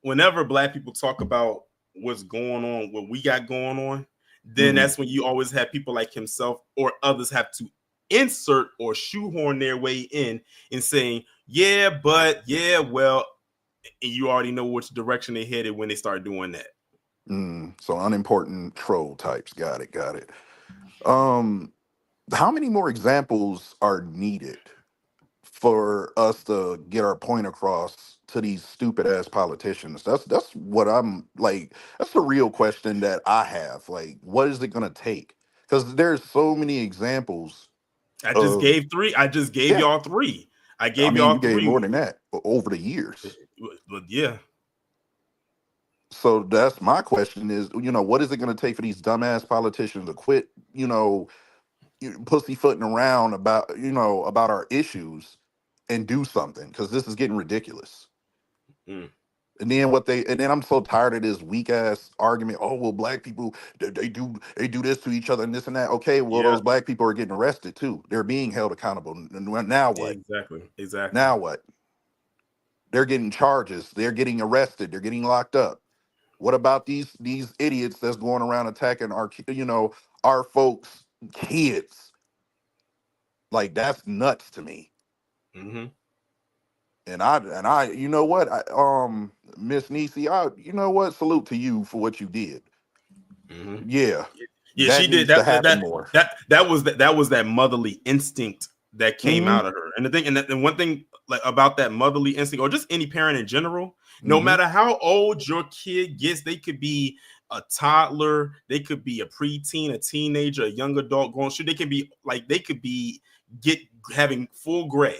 whenever Black people talk about what's going on, what we got going on, then that's when you always have people like himself or others have to insert or shoehorn their way in and saying, yeah, well, and you already know which direction they headed when they start doing that. So unimportant troll types. Got it. How many more examples are needed for us to get our point across to these stupid ass politicians? That's what I'm like. That's the real question that I have. Like, what is it gonna take? Because there's so many examples. I just gave three. I just gave y'all three. You gave more than that over the years. But yeah. So that's my question is, what is it going to take for these dumbass politicians to quit, pussyfooting around about our issues and do something? Because this is getting ridiculous. And then I'm so tired of this weak ass argument. Oh, well, Black people, they do this to each other and this and that. Okay, well, those Black people are getting arrested too. They're being held accountable. Now what? Exactly. Now what? They're getting charges. They're getting arrested. They're getting locked up. What about these idiots that's going around attacking our folks' kids? Like, that's nuts to me. And I you know what, Miss Nisi, salute to you for what you did. Yeah, she did needs to happen more. That was that motherly instinct that came out of her. And the thing, and one thing like about that motherly instinct, or just any parent in general, no matter how old your kid gets, they could be a toddler, they could be a preteen, a teenager, a young adult going through. They could be having full gray.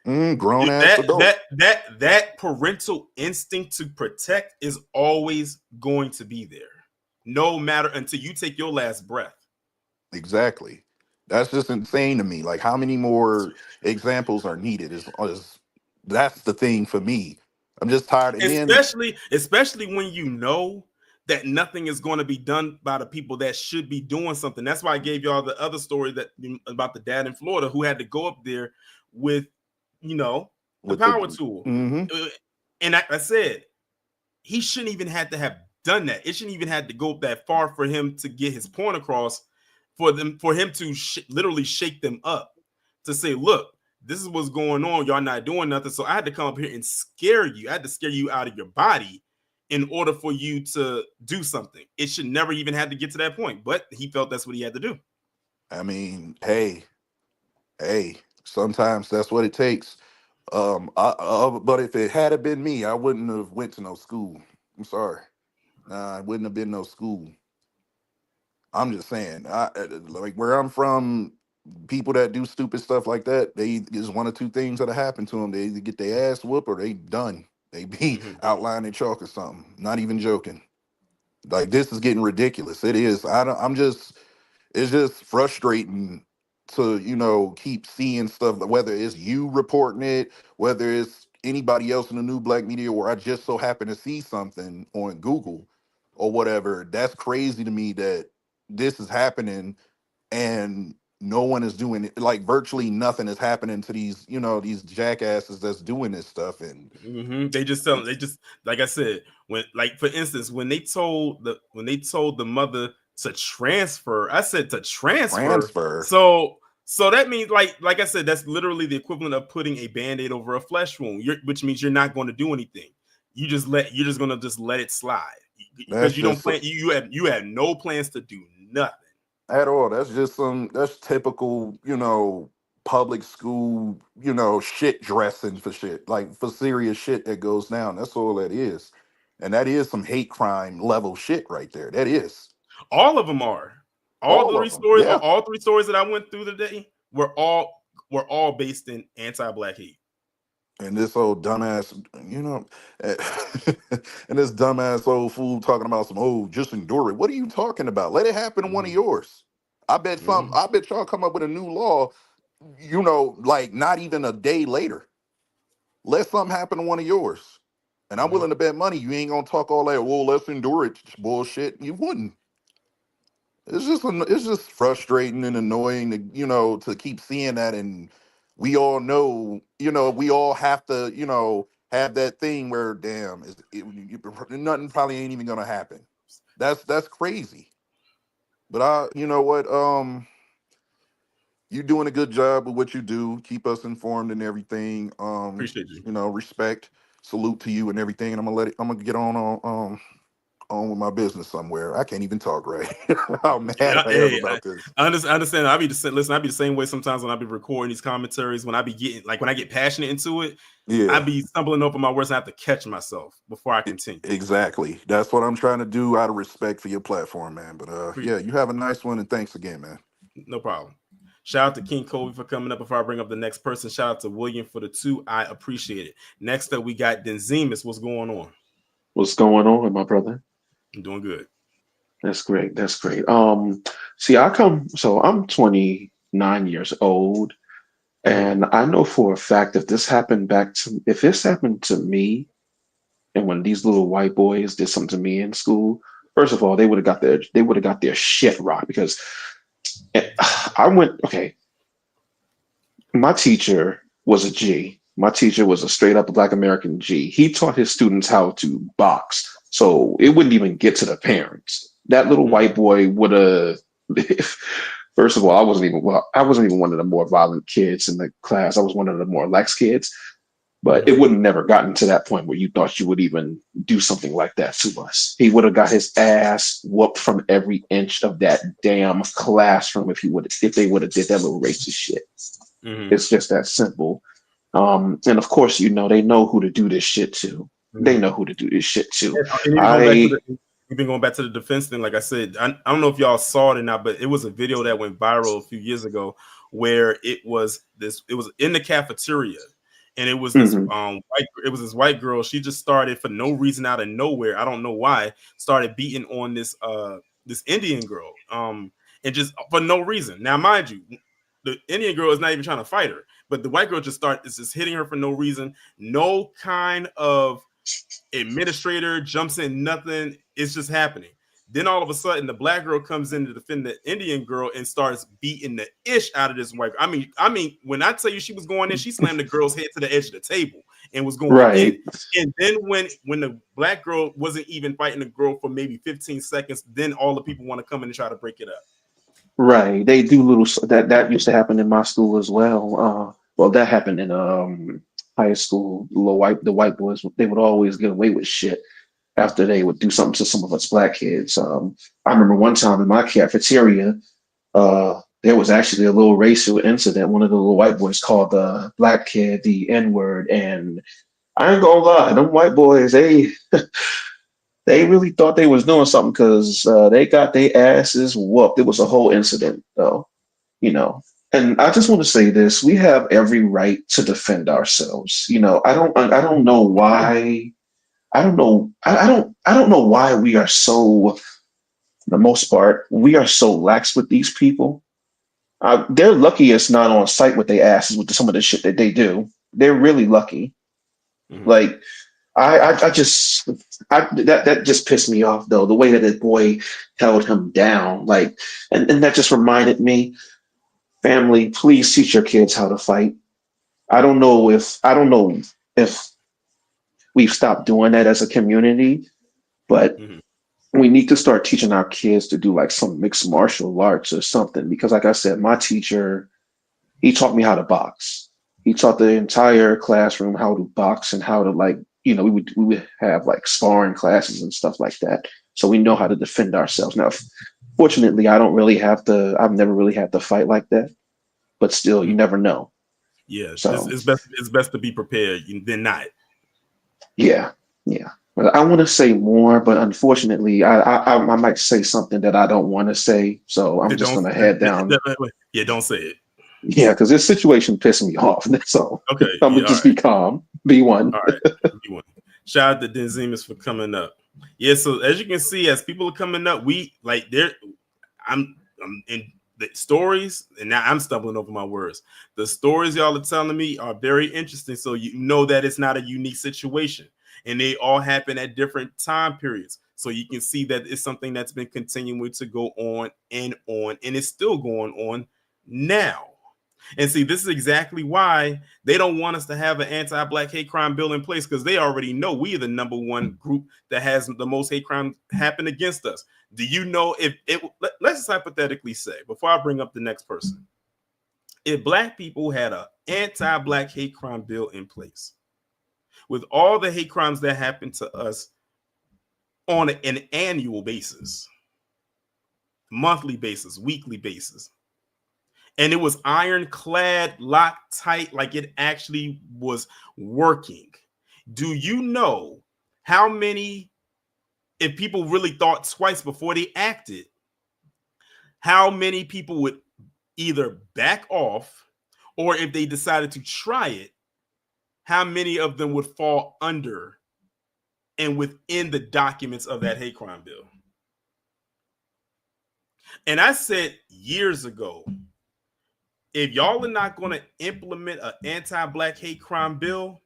Grown ass adult. That parental instinct to protect is always going to be there, no matter until you take your last breath. Exactly. That's just insane to me. Like, how many more examples are needed? Is that's the thing for me. I'm just tired. And especially when you know that nothing is going to be done by the people that should be doing something. That's why I gave y'all the other story about the dad in Florida who had to go up there with the power tool. And I said, he shouldn't even have to have done that. It shouldn't even have to go that far for him to get his point across, for him to literally shake them up, to say, look, this is what's going on. Y'all not doing nothing. So I had to come up here and scare you. I had to scare you out of your body in order for you to do something. It should never even have to get to that point. But he felt that's what he had to do. I mean, hey, sometimes that's what it takes. But if it had been me, I wouldn't have went to no school. I'm sorry. Nah, it wouldn't have been no school. I'm just saying, like where I'm from, people that do stupid stuff like that, they is one of two things that'll happen to them. They either get their ass whooped or they done. They be Mhm. outlining chalk or something. Not even joking. Like this is getting ridiculous. It is. I don't. I'm just. It's just frustrating to keep seeing stuff. Whether it's you reporting it, whether it's anybody else in the new black media, where I just so happen to see something on Google or whatever. That's crazy to me that this is happening and no one is doing it. Like virtually nothing is happening to these jackasses that's doing this stuff. And They just tell them. They just, like I said, when, like for instance, when they told the mother to transfer, I said to transfer. transfer. So that means, like I said, that's literally the equivalent of putting a band-aid over a flesh wound. Which means you're not going to do anything. You're just going to just let it slide That's because you don't just plan. You have no plans to do nothing. at all. That's typical, public school, shit dressing for shit, like for serious shit that goes down. That's all that is. And that is some hate crime level shit right there. That is. All of them are. All All three of them. stories, Yeah. all three stories that I went through today were all based in anti-black hate. And this old dumbass, and this dumbass old fool talking about just endure it. What are you talking about? Let it happen to one of Mhm. yours. Mhm. I bet y'all come up with a new law, like not even a day later. Let something happen to one of yours. And I'm Mhm. willing to bet money you ain't gonna talk all that, well, let's endure it bullshit. You wouldn't. It's just frustrating and annoying to to keep seeing that, and we all know we all have to have that thing where damn nothing probably ain't even gonna happen. That's crazy. But you know what, you doing a good job with what you do. Keep us informed and everything. Appreciate you. Respect, salute to you and everything. And I'm gonna get on with my business somewhere. I can't even talk right. How mad I am Hey, about this. I understand. Listen. I be the same way sometimes when I be recording these commentaries. When I be getting when I get passionate into it, I Yeah, be stumbling over my words. And I have to catch myself before I continue. exactly. That's what I'm trying to do out of respect for your platform, man. But Pre- yeah, you have a nice one, and thanks again, man. no problem. Shout out to King Kobe for coming up. Before I bring up the next person, shout out to William for the 2. I appreciate it. Next up, we got Denzemus. What's going on? What's going on, my brother? I'm doing good. That's great. That's great. See, I'm 29 years old, Mhm. and I know for a fact if this happened to me, and when these little white boys did something to me in school, first of all, they would have got their shit rocked because I went, okay, my teacher was a G. My teacher was a straight up Black American G. He taught his students how to box. So it wouldn't even get to the parents. That little Mhm. white boy would have first of all, I wasn't even one of the more violent kids in the class. I was one of the more lax kids. But it Mhm. would have never gotten to that point where you thought you would even do something like that to us. He would have got his ass whooped from every inch of that damn classroom if they would have did that little racist shit. Mhm. It's just that simple. And of course, they know who to do this shit to. They Mhm. know who to do this shit to. And even going back to I the we've been going back to the defense thing. Like I said, I don't know if y'all saw it or not, but it was a video that went viral a few years ago where it was in the cafeteria, and it was this mhm. white girl. She just started for no reason out of nowhere. I don't know why. Started beating on this Indian girl. And just for no reason. Now, mind you, the Indian girl is not even trying to fight her, but the white girl is just hitting her for no reason. No kind of administrator jumps in, nothing. It's just happening. Then all of a sudden, the black girl comes in to defend the Indian girl and starts beating the ish out of this white. I mean, when I tell you she was going in, she slammed the girl's head to the edge of the table and was going in. Right, And then when the black girl wasn't even fighting the girl for maybe 15 seconds, then all the people want to come in and try to break it up. right. They do that used to happen in my school as well. Well, that happened in high school. The white boys, they would always get away with shit after they would do something to some of us black kids. I remember one time in my cafeteria, there was actually a little racial incident. One of the little white boys called the black kid the N word, and I ain't gonna lie, them white boys they really thought they was doing something because they got their asses whooped. It was a whole incident, though, you know. And I just want to say this: we have every right to defend ourselves. I don't know why. I don't know. I don't know why we are so, for the most part, we are so lax with these people. They're lucky it's not on site with their asses with some of the shit that they do. They're really lucky. Mhm. Like I just that just pissed me off though, the way that the boy held him down, like, and that just reminded me, family, please teach your kids how to fight. I don't know if we've stopped doing that as a community, but Mhm. we need to start teaching our kids to do like some mixed martial arts or something. Because like I said, my teacher, he taught me how to box. He taught the entire classroom how to box and how to, like, we would have like sparring classes and stuff like that. So we know how to defend ourselves. Now, fortunately, I've never really had to fight like that, but still, you Mhm. never know. Yeah, So it's best to be prepared than not. yeah, yeah. But I want to say more, but unfortunately, I might say something that I don't want to say. So I'm just Don't gonna head down. yeah, don't say it. Yeah, because this situation pissed me off. So Okay, I'm yeah, gonna all just be right, calm. Be one. all right. You won. Shout out to Denzimus for coming up. Yeah, so as you can see, as people are coming up, we like there. I'm in the stories, and now I'm stumbling over my words. The stories y'all are telling me are very interesting, so you know that it's not a unique situation, and they all happen at different time periods. So you can see that it's something that's been continuing to go on, and it's still going on now. And see, this is exactly why they don't want us to have an anti-black hate crime bill in place, because they already know we are the number one group that has the most hate crime happen against us. Do you know if it? Let's just hypothetically say, before I bring up the next person, if black people had an anti-black hate crime bill in place, with all the hate crimes that happen to us on an annual basis, monthly basis, weekly basis, and it was ironclad, locked tight, like it actually was working. Do you know how many, if people really thought twice before they acted, how many people would either back off, or if they decided to try it, how many of them would fall under and within the documents of that hate crime bill? And I said years ago, if y'all are not going to implement an anti-black hate crime bill,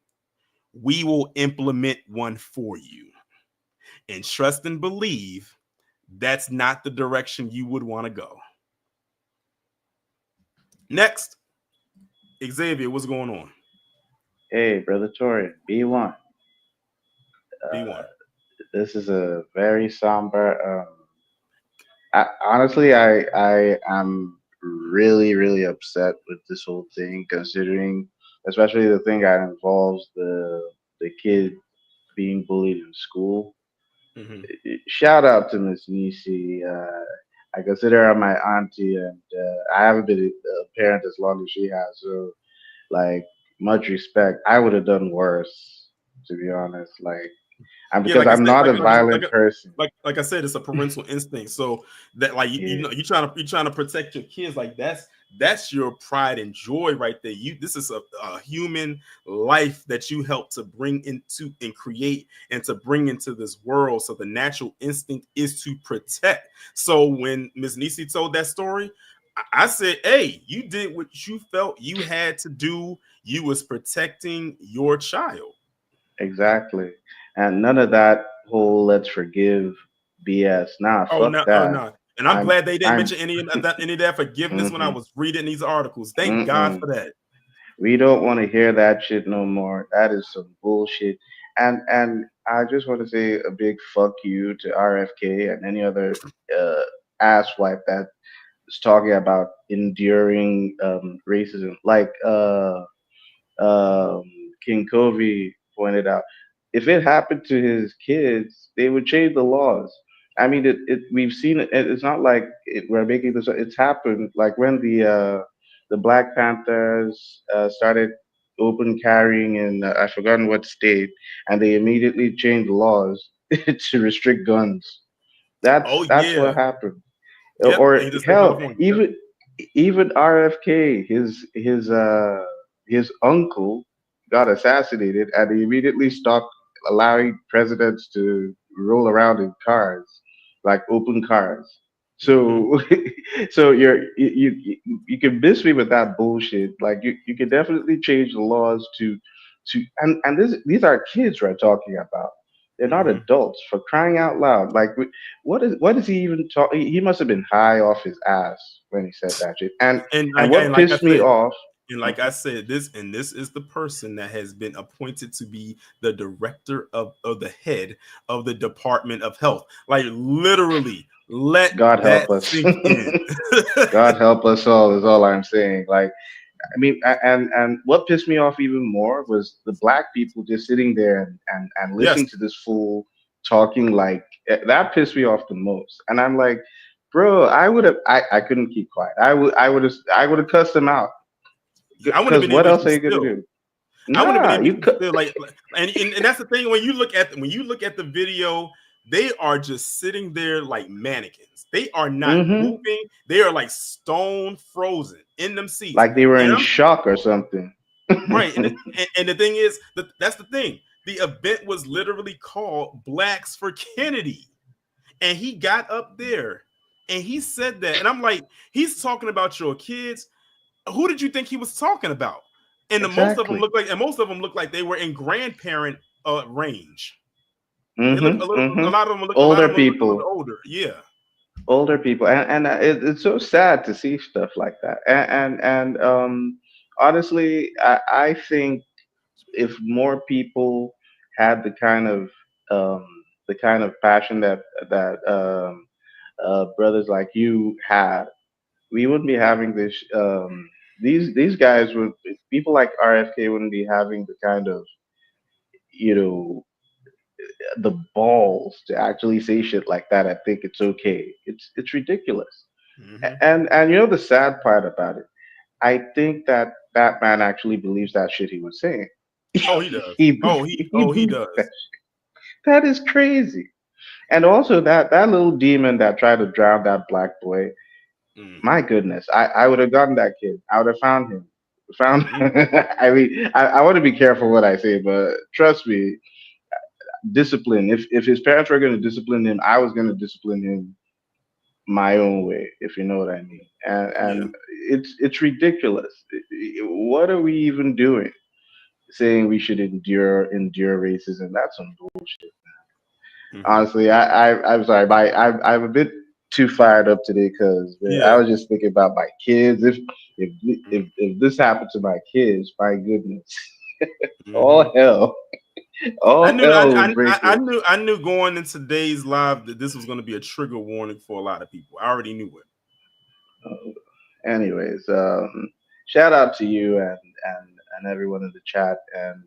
we will implement one for you. And trust and believe that's not the direction you would want to go. Next, Xavier, what's going on? Hey, brother Torian, B1. B1. This is a very somber. Honestly, I am really upset with this whole thing, considering, especially the thing that involves the kid being bullied in school. Mm-hmm. Shout out to Miss Nisi. I consider her my auntie, and I haven't been a parent as long as she has. So, like, much respect. I would have done worse, to be honest. Like, and Yeah, because like I I'm said, not a violent person. like I said, it's a parental instinct. So that, like, you Yeah, know, you're trying to protect your kids. Like that's your pride and joy right there. This is a human life that you help to bring into and create and to bring into this world. So the natural instinct is to protect. So when Miss Nisi told that story, I said, hey, you did what you felt you had to do. You was protecting your child. exactly. And none of that whole let's forgive BS. Nah, Oh fuck no, oh that. no. And I'm I'm glad they didn't I'm mention any of that forgiveness when I mm-hmm, was reading these articles. Thank God mm-mm. for that. We don't want to hear that shit no more. That is some bullshit. And I just want to say a big fuck you to RFK and any other uh, asswipe that is talking about enduring racism. Like um, King Covey pointed out, if it happened to his kids, they would change the laws. I mean, we've seen it. It's not like we're making this. It's happened. Like when the Black Panthers started open carrying in I've forgotten what state, and they immediately changed laws to restrict guns. Oh That's yeah. what happened. Yep. Or In the state of hell, California. Yep. even RFK, his uncle got assassinated, and he immediately stopped allowing presidents to roll around in cars, like open cars. Mm-hmm. So, so you can miss me with that bullshit. Like you can definitely change the laws to and these are kids we're talking about. They're not Mm-hmm. adults, for crying out loud. Like what is he even talking? He must have been high off his ass when he said that shit. And And like what and like I pissed me said, off. and like I said, this is the person that has been appointed to be the director of the head of the Department of Health. Like literally, let God that help us. sink in. God help us all is all I'm saying. Like I mean, and what pissed me off even more was the black people just sitting there and Yes. listening to this fool talking. Like that pissed me off the most. And I'm like, bro, I couldn't keep quiet. I would have cussed him out. I wouldn't have Because been what able else to are you gonna still. do? I wouldn't have Nah, been able you to could. still and that's the thing when you look at the video, they are just sitting there like mannequins. They are not Mm-hmm. moving. They are like stone frozen in them seats. Like they were And in I'm shock or something. right. And the thing is that's the thing. The event was literally called Blacks for Kennedy. And he got up there and he said that. And I'm like, he's talking about your kids. Who did you think he was talking about? And Exactly. most of them look like they were in grandparent range. They look Mm-hmm. a Mm-hmm. lot of them look Older a little people. older. Yeah. Older people, and it's so sad to see stuff like that. And honestly, I think if more people had um, the kind of passion that brothers like you had, we wouldn't be having this. These guys would people like RFK wouldn't be having the kind of you know the balls to actually say shit like that. I think it's okay. It's ridiculous. Hmm. And you know the sad part about it, I think that that man actually believes that shit he was saying. Oh, he does. He He believes that. does. That is crazy. And also that little demon that tried to drown that black boy. Hmm. My goodness, I would have gotten that kid. I would have found him. Found. Hmm. I mean, I want to be careful what I say, but trust me, discipline. If his parents were going to discipline him, I was going to discipline him my own way, if you know what I mean. Yeah. And it's ridiculous. What are we even doing? Saying we should endure racism? That's some bullshit. Hmm. Honestly, I'm sorry, I'm a bit too fired up today because I Yeah. was just thinking about my kids. If this happened to my kids, my goodness, Hmm. all hell, all hell would break loose. I knew going into today's live that this was going to be a trigger warning for a lot of people. I already knew it. Anyways, shout out to you and everyone in the chat. And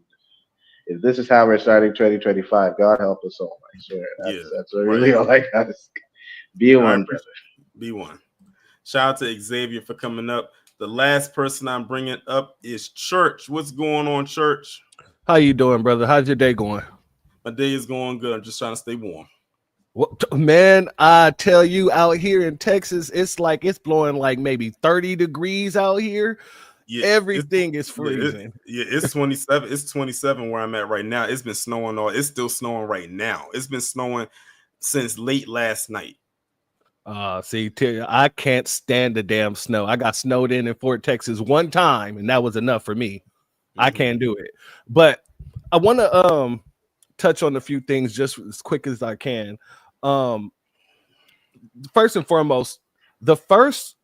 if this is how we're starting 2025, God help us all. I swear, Yeah. that's Right. really all I gotta say. Be I one, brother. appreciate B1. Shout out to Xavier for coming up. The last person I'm bringing up is Church. What's going on, Church? How you doing, brother? How's your day going? My day is going good. I'm just trying to stay warm. What, man, I tell you, out here in Texas, it's like it's blowing like maybe 30 degrees out here. Yeah, Everything is freezing. it's 27. It's 27 where I'm at right now. It's been snowing all. It's still snowing right now. It's been snowing since late last night. See, I can't stand the damn snow. I got snowed in Fort Texas one time, and that was enough for me. I can't do it. But I want to touch on a few things just as quick as I can. First and foremost, the first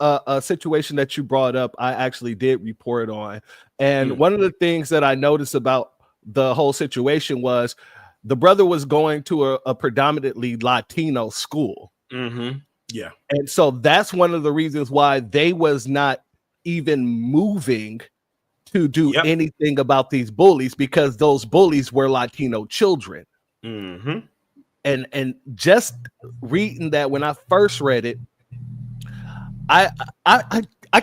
a situation that you brought up, I actually did report on. And one of the things that I noticed about the whole situation was the brother was going to a predominantly Latino school. Mm-hmm. Yeah. And so that's one of the reasons why they was not even moving to do anything about these bullies, because those bullies were Latino children. Mm-hmm. And just reading that, when I first read it, I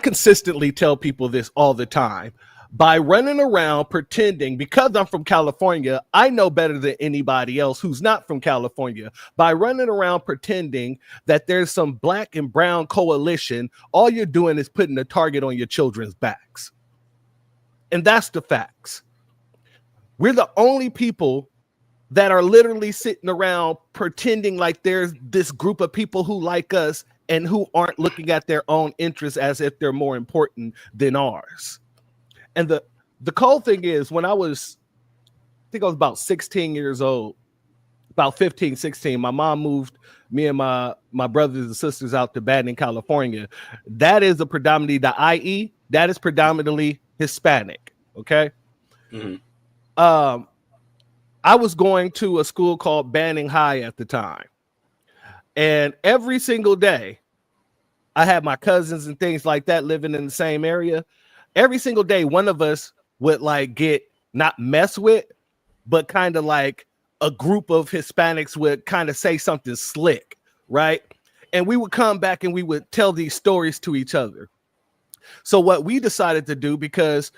consistently tell people this all the time. By running around pretending, because I'm from California, I know better than anybody else who's not from California. By running around pretending that there's some black and brown coalition, all you're doing is putting a target on your children's backs. And that's the facts. We're the only people that are literally sitting around pretending like there's this group of people who like us and who aren't looking at their own interests as if they're more important than ours. And the cold thing is, when I think I was about 16 years old, about 15, 16, my mom moved me and my brothers and sisters out to Banning, California. That is a predominantly, the IE, that is predominantly Hispanic, okay? Mm-hmm. I was going to a school called Banning High at the time. And every single day, I had my cousins and things like that living in the same area. Every single day, one of us would like get not mess with, but kind of like a group of Hispanics would kind of say something slick, right? And we would come back and we would tell these stories to each other. So what we decided to do, because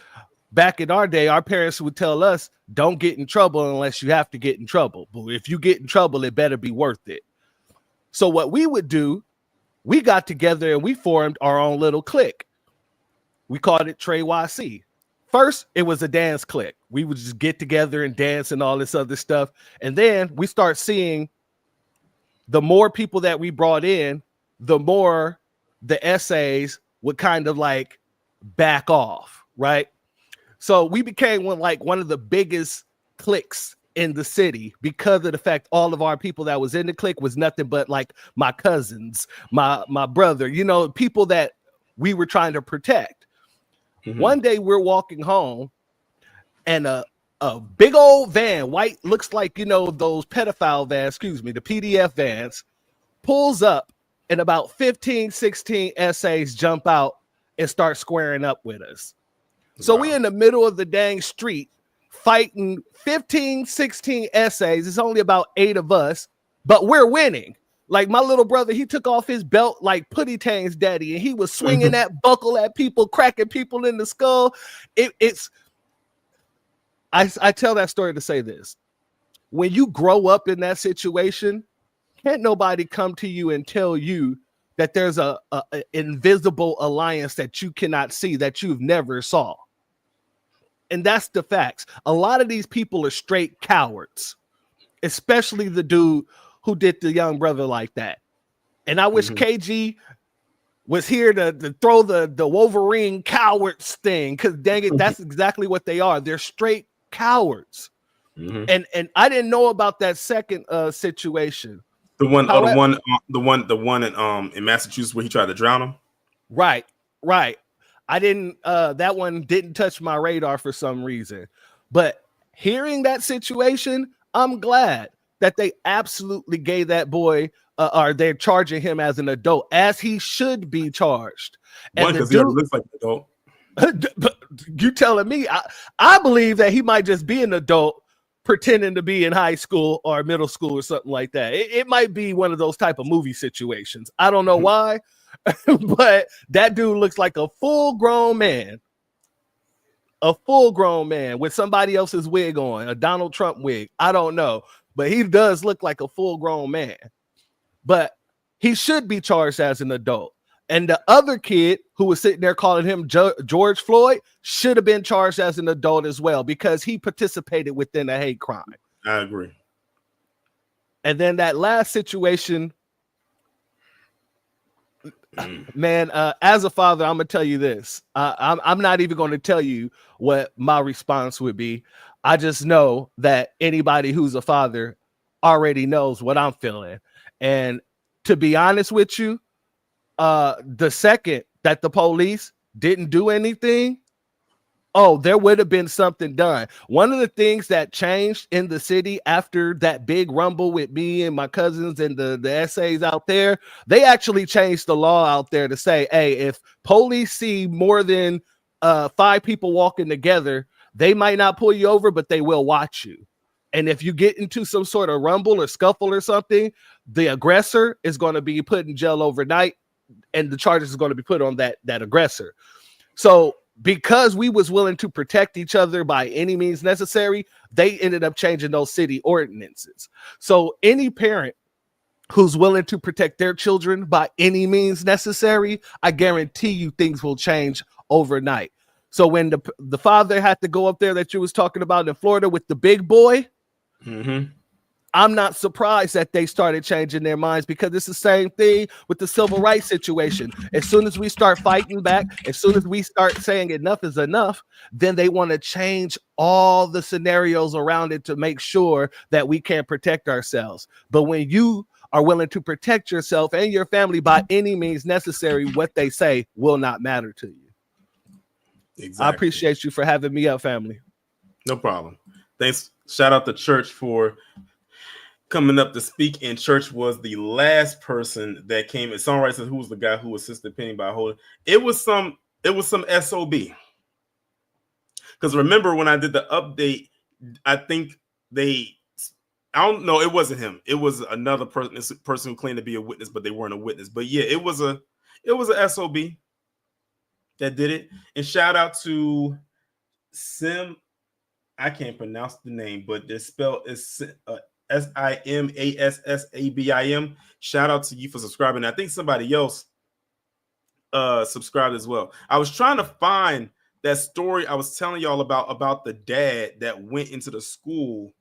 back in our day, our parents would tell us, don't get in trouble unless you have to get in trouble. But if you get in trouble, it better be worth it. So what we would do, we got together and we formed our own little clique. We called it Trey YC. First, it was a dance clique. We would just get together and dance and all this other stuff. And then we start seeing the more people that we brought in, the more the essays would kind of like back off, right? So we became one of the biggest cliques in the city because of the fact all of our people that was in the clique was nothing but like my cousins, my brother, you know, people that we were trying to protect. Mm-hmm. One day we're walking home and a big old van, white, looks like, you know, those pedophile vans, the PDF vans, pulls up and about 15, 16 essays jump out and start squaring up with us. So we in the middle of the dang street fighting 15, 16 essays. It's only about 8 of us, but we're winning. Like my little brother, he took off his belt like Putty Tang's daddy, and he was swinging that buckle at people, cracking people in the skull. I tell that story to say this. When you grow up in that situation, can't nobody come to you and tell you that there's a invisible alliance that you cannot see, that you've never saw. And that's the facts. A lot of these people are straight cowards, especially the dude who did the young brother like that. And I wish KG was here to throw the Wolverine cowards thing, because dang it, that's exactly what they are. They're straight cowards. And I didn't know about that second situation. The one in Massachusetts where he tried to drown him. Right. I didn't. That one didn't touch my radar for some reason. But hearing that situation, I'm glad that they absolutely gave that boy, or they're charging him as an adult, as he should be charged. One, because he looks like an adult. You telling me? I believe that he might just be an adult pretending to be in high school or middle school or something like that. It might be one of those type of movie situations. I don't know why, but that dude looks like a full-grown man. A full-grown man with somebody else's wig on, a Donald Trump wig. I don't know, but he does look like a full-grown man. But he should be charged as an adult. And the other kid who was sitting there calling him George Floyd should have been charged as an adult as well, because he participated within a hate crime. I agree. And then that last situation, man, as a father, I'm going to tell you this. I'm not even going to tell you what my response would be. I just know that anybody who's a father already knows what I'm feeling. And to be honest with you, the second that the police didn't do anything, there would have been something done. One of the things that changed in the city after that big rumble with me and my cousins and the essays out there, they actually changed the law out there to say, hey, if police see more than 5 people walking together, they might not pull you over, but they will watch you. And if you get into some sort of rumble or scuffle or something, the aggressor is going to be put in jail overnight, and the charges is going to be put on that aggressor. So because we was willing to protect each other by any means necessary, they ended up changing those city ordinances. So any parent who's willing to protect their children by any means necessary, I guarantee you things will change overnight. So when the father had to go up there that you was talking about in Florida with the big boy, I'm not surprised that they started changing their minds, because it's the same thing with the civil rights situation. As soon as we start fighting back, as soon as we start saying enough is enough, then they want to change all the scenarios around it to make sure that we can't protect ourselves. But when you are willing to protect yourself and your family by any means necessary, what they say will not matter to you. Exactly. I appreciate you for having me up, family. No problem. Thanks. Shout out to Church for coming up to speak. And Church was the last person that came. And Songwriter said, who was the guy who assisted Penny by holding? It was some SOB. Because remember when I did the update, I think I don't know, it wasn't him. It was another person who claimed to be a witness, but they weren't a witness. But yeah, it was a SOB that did it. And shout out to Sim. I can't pronounce the name, but the spell is SIMASSABIM. Shout out to you for subscribing. I think somebody else subscribed as well. I was trying to find that story I was telling y'all about the dad that went into the school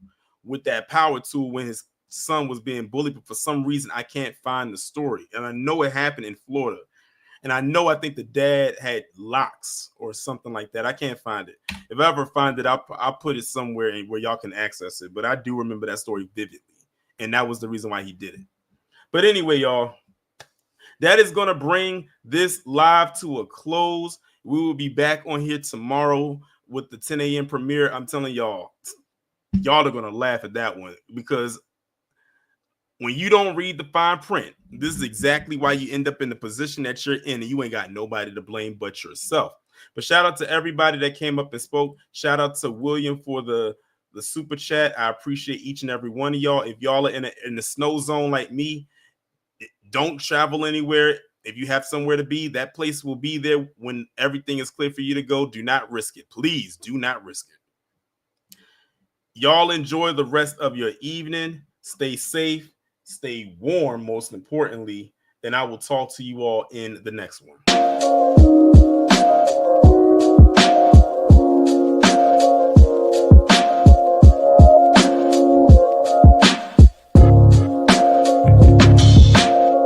with that power tool when his son was being bullied, but for some reason I can't find the story. And I know it happened in Florida. And I think the dad had locks or something like that. I can't find it. If I ever find it, I'll put it somewhere where y'all can access it. But I do remember that story vividly. And that was the reason why he did it. But anyway, y'all, that is going to bring this live to a close. We will be back on here tomorrow with the 10 a.m. premiere. I'm telling y'all are going to laugh at that one, because when you don't read the fine print, this is exactly why you end up in the position that you're in, and you ain't got nobody to blame but yourself. But shout out to everybody that came up and spoke. Shout out to William for the super chat. I appreciate each and every one of y'all. If y'all are in the snow zone like me, don't travel anywhere. If you have somewhere to be, that place will be there when everything is clear for you to go. Do not risk it. Please do not risk it. Y'all enjoy the rest of your evening. Stay safe. Stay warm, most importantly, and I will talk to you all in the next one.